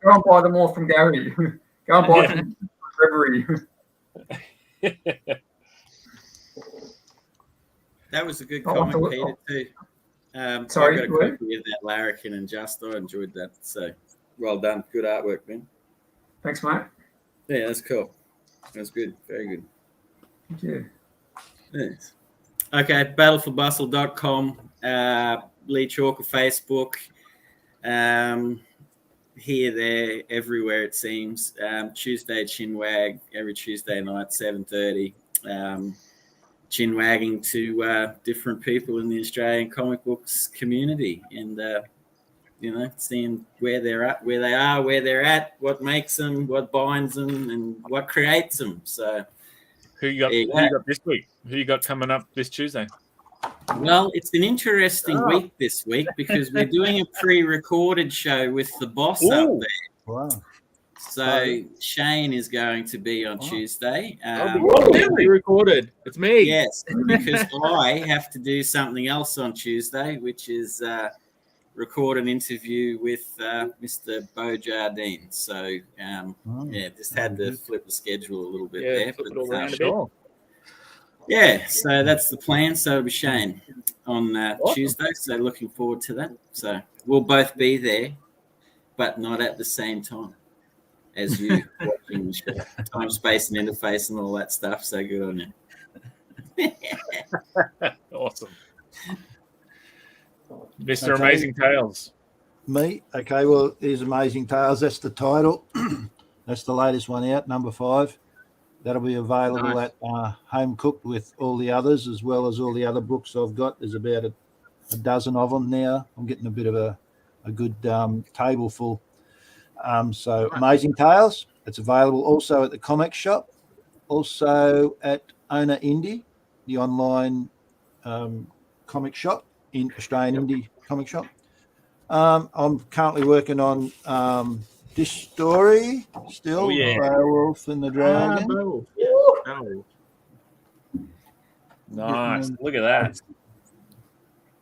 and buy them all from Gary. Go and buy them from Reverie. That was a good comic, Peter, too. Sorry, I got a copy of that Larrikin and Just. I enjoyed that. So well done. Good artwork, man. Thanks, mate. Yeah, that's cool. That's good. Very good. Thank you. Yes. Okay, battleforbustle.com, Lee Chalker Facebook, here, there, everywhere it seems. Tuesday Chinwag, every Tuesday night, 7:30. Chinwagging to different people in the Australian comic books community, and seeing where they're at, where they are, where they're at, what makes them, what binds them, and what creates them. So, who you got this week? Who you got coming up this Tuesday? Well, it's an interesting week this week because we're doing a pre-recorded show with the boss up there. Wow. So Shane is going to be on Tuesday. Pre-recorded. It's me. Yes, because I have to do something else on Tuesday, which is record an interview with Mr. Bo Jardine. So, just had to flip the schedule a little bit there. Flip it all around a bit. Yeah, so that's the plan. So it'll be Shane on Tuesday. So looking forward to that. So we'll both be there, but not at the same time as you watching the show. Time, space, and interface and all that stuff. So good on you. Awesome. Mr. Amazing Tales. Me? Okay, well, here's Amazing Tales. That's the title. That's the latest one out, number 5. That'll be available at Home Cooked with all the others, as well as all the other books I've got. There's about a dozen of them now. I'm getting a bit of a good table full. So Amazing Tales. It's available also at the ComX shop, also at Owner Indie, the online comic shop, in Australian indie comic shop. I'm currently working on this story still, Werewolf and the Dragon. Nice. Look at that.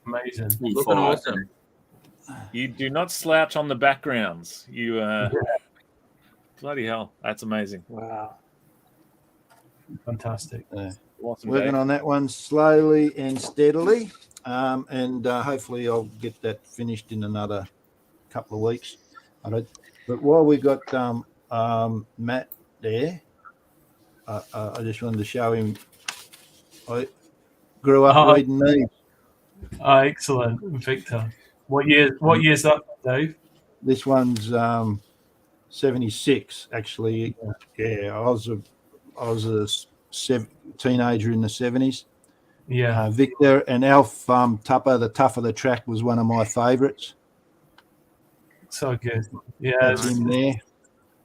Amazing. Looking awesome. You do not slouch on the backgrounds. You bloody hell. That's amazing. Wow. Fantastic. Awesome, Working Dave. on that one slowly and steadily. And hopefully I'll get that finished in another couple of weeks. But while we got Matt there, I just wanted to show him. I grew up reading these. Oh, excellent, Victor. What year's that, Dave? This one's 76, actually. Yeah, I was a teenager in the 70s. Yeah, Victor and Alf Tupper, The Tougher the Track, was one of my favourites. so good. Yeah, That's him there.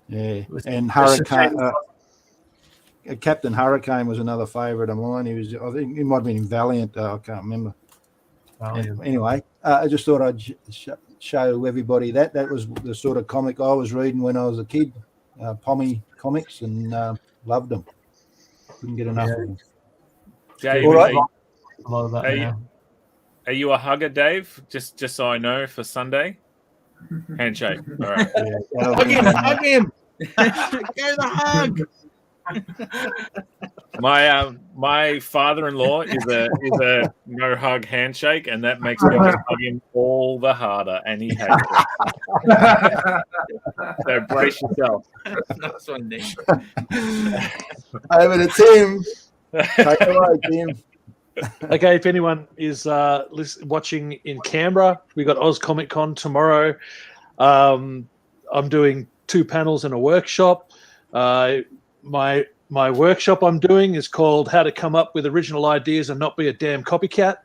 Yeah, and Hurricane. Captain Hurricane was another favourite of mine. I think he might have been in Valiant. I can't remember. Anyway, I just thought I'd show everybody that was the sort of comic I was reading when I was a kid. Pommy comics and loved them. Couldn't get enough of them. Dave, All right. A lot of that now. Are you a hugger, Dave? Just so I know for Sunday. Handshake. All right. Hug him! Hug him! Go the hug! My father-in-law is a no hug handshake, and that makes me just hug him all the harder, and he hates it. So brace yourself. Nice one, Nick. Over to Tim. Take it away, Tim. Okay, if anyone is watching in Canberra, we got Oz Comic Con tomorrow. I'm doing 2 panels and a workshop. My workshop I'm doing is called How to Come Up with Original Ideas and Not Be a Damn Copycat.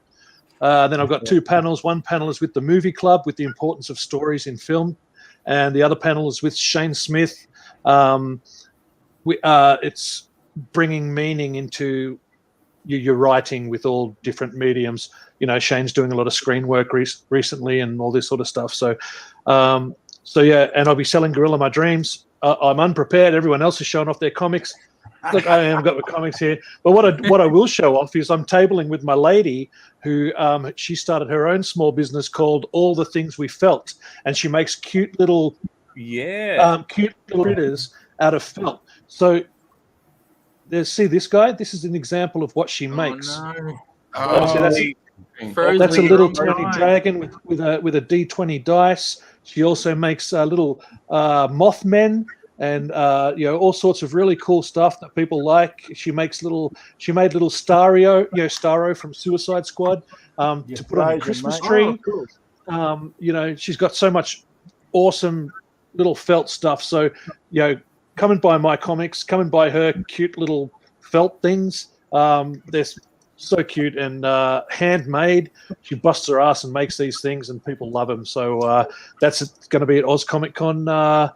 Then I've got 2 panels. One panel is with the Movie Club with the importance of stories in film, and the other panel is with Shane Smith. It's bringing meaning into your writing with all different mediums. You know, Shane's doing a lot of screen work recently and all this sort of stuff. So yeah, and I'll be selling Gorilla My Dreams. I'm unprepared. Everyone else is showing off their comics. Look, I haven't got my comics here. But what I will show off is I'm tabling with my lady who she started her own small business called All the Things We Felt. And she makes cute little critters out of felt. So see this guy? This is an example of what she makes. That's a little tiny dragon with a D20 dice. She also makes little Mothmen and all sorts of really cool stuff that people like. She made little Starro from Suicide Squad to put on a Christmas tree. Oh, cool. She's got so much awesome little felt stuff. So come and buy my comics. Come and buy her cute little felt things. They're so cute and handmade. She busts her ass and makes these things, and people love them. So that's going to be at Oz Comic Con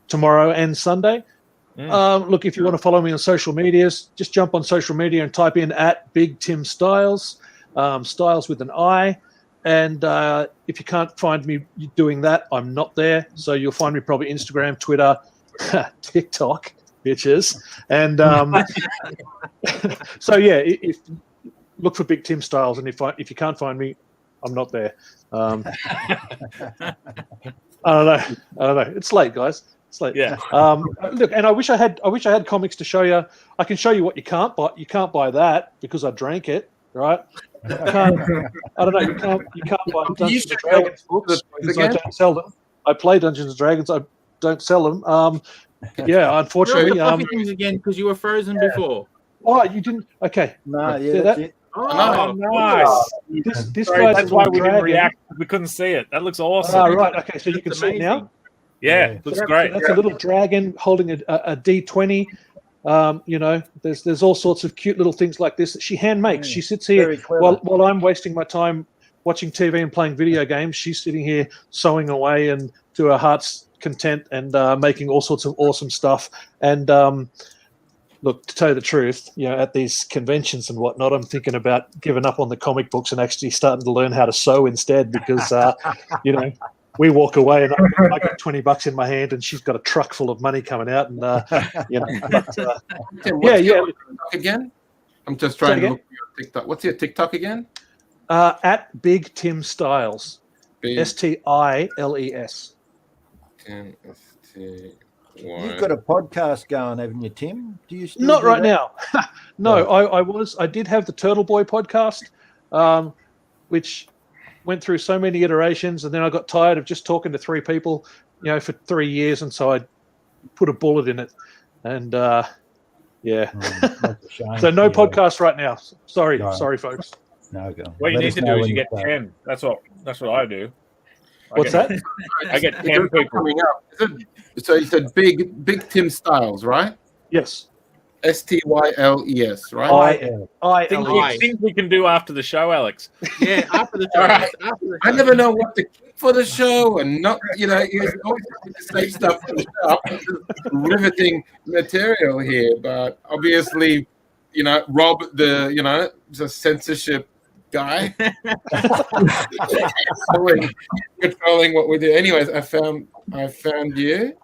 tomorrow and Sunday. Look, if you want to follow me on social medias, just jump on social media and type in @BigTimStiles, Stiles with an I. And if you can't find me doing that, I'm not there. So you'll find me probably Instagram, Twitter, TikTok, bitches. And so yeah, if look for Big Tim Stiles, and if you can't find me, I'm not there. I don't know. It's late, guys. It's late. Yeah. Look, and I wish I had comics to show you. I can show you what you can't buy. You can't buy that because I drank it, right? I don't know. You can't buy Dungeons and Dragons books because I don't sell them. I play Dungeons and Dragons. I don't sell them. Yeah, unfortunately. Things again because you were frozen before. Oh, you didn't? Okay. No, yeah, that's it. Oh, nice. This guy's that's why we didn't react. We couldn't see it. That looks awesome. Oh, right. Okay, so you can see it now? Yeah, looks great. That's a little dragon holding a D20. There's all sorts of cute little things like this that she hand makes. She sits here while I'm wasting my time watching TV and playing video games. She's sitting here sewing away and to her heart's content and making all sorts of awesome stuff. And look, to tell you the truth, at these conventions and whatnot, I'm thinking about giving up on the comic books and actually starting to learn how to sew instead because, we walk away and I got $20 in my hand and she's got a truck full of money coming out. And, yeah. Again? I'm just trying to look at your TikTok. What's your TikTok again? At Big Tim Stiles. STILES. You've got a podcast going, haven't you, Tim? Do you still Not do right that? now. No, I did have the Turtle Boy podcast, which went through so many iterations, and then I got tired of just talking to 3 people, for 3 years, and so I put a bullet in it. And yeah. So no podcast right now. Sorry, folks. No, go. What you need to do is you get 10. That's what I do. What's that? I get 10 people coming up. So you said Big Tim Stiles, right? Yes. STYLES, right? Things we can do after the show, Alex. Yeah, after the show. Right. I never know what to keep for the show and not, you always have to say stuff for the show. Riveting material here, but obviously, Rob, the censorship guy, controlling what we do. Anyways, I found you.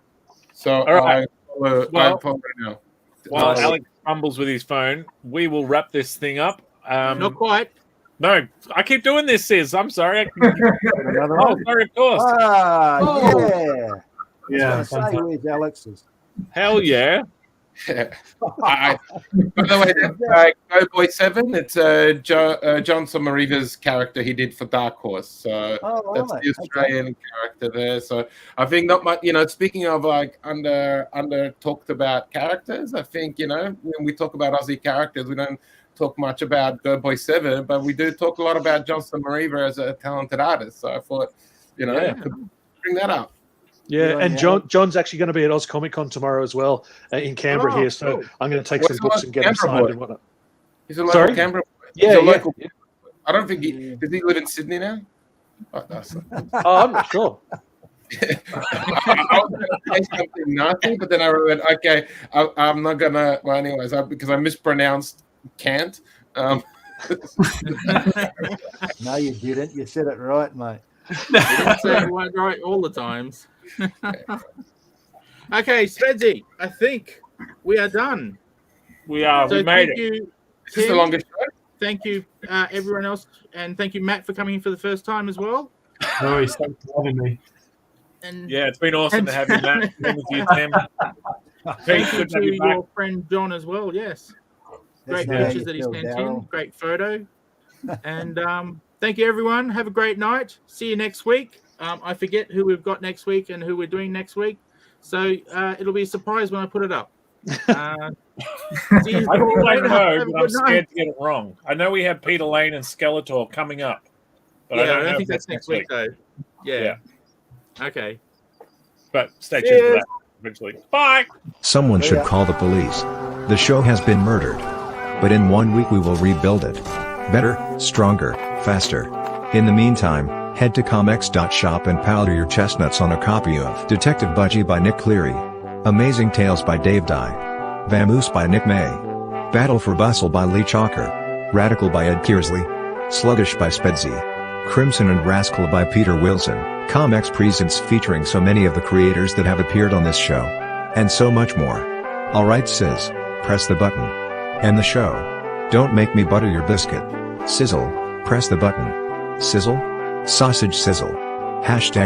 So all right. follow right now. While Alex fumbles with his phone, we will wrap this thing up. Not quite. No, I keep doing this, Sis. I'm sorry. Another Oh, one? sorry, of course. Yeah. Say where's Alex's? Hell yeah. By the way, that's Go Boy 7. It's John Somariva's character he did for Dark Horse. So that's the Australian character there. So I think not much, speaking of like under talked about characters, I think, when we talk about Aussie characters, we don't talk much about Go Boy 7, but we do talk a lot about John Somariva as a talented artist. So I thought, I could bring that up. Yeah, and John's actually going to be at Oz Comic Con tomorrow as well in Canberra here. So cool. I'm going to take some books and get them signed and whatnot. He's a local Canberra boy. Yeah, local. I don't think does he live in Sydney now? Oh, I'm not sure. I was going to say something nasty, but then I remembered, okay, I'm not going to, well, anyways, because I mispronounced can't. No, you didn't. You said it right, mate. Right all the times. Okay, Spenzy, I think we are done. We are. So we made thank it. You, Is this the longest show? Thank you, everyone else, and thank you, Matt, for coming in for the first time as well. No, he's thanks for having me. And Yeah, it's been awesome to have you, Matt. Same with you, Tim. thank you Good to have to you back. your friend John as well. Yes, great That's pictures that he how you sent feel, in. Daryl. Great photo. And thank you, everyone. Have a great night. See you next week. I forget who we've got next week and who we're doing next week, so it'll be a surprise when I put it up. I don't quite know, but I'm scared to get it wrong. I know we have Peter Lane and Skeletor coming up, but I don't know think if that's next week though. Yeah. Okay. But stay tuned for that eventually. Bye. Someone should call the police. The show has been murdered. But in 1 week we will rebuild it. Better, stronger, faster. In the meantime, head to ComX.shop and powder your chestnuts on a copy of Detective Budgie by Nick Cleary, Amazing Tales by Dave Dye, Vamoose by Nick May, Battle for Bustle by Lee Chalker, Radical by Ed Kearsley, Sluggish by Spedsy, Crimson and Rascal by Peter Wilson, ComX Presents featuring so many of the creators that have appeared on this show. And so much more. Alright Sis, press the button. End the show. Don't make me butter your biscuit. Sizzle, press the button. Sizzle? Sausage sizzle. Hashtag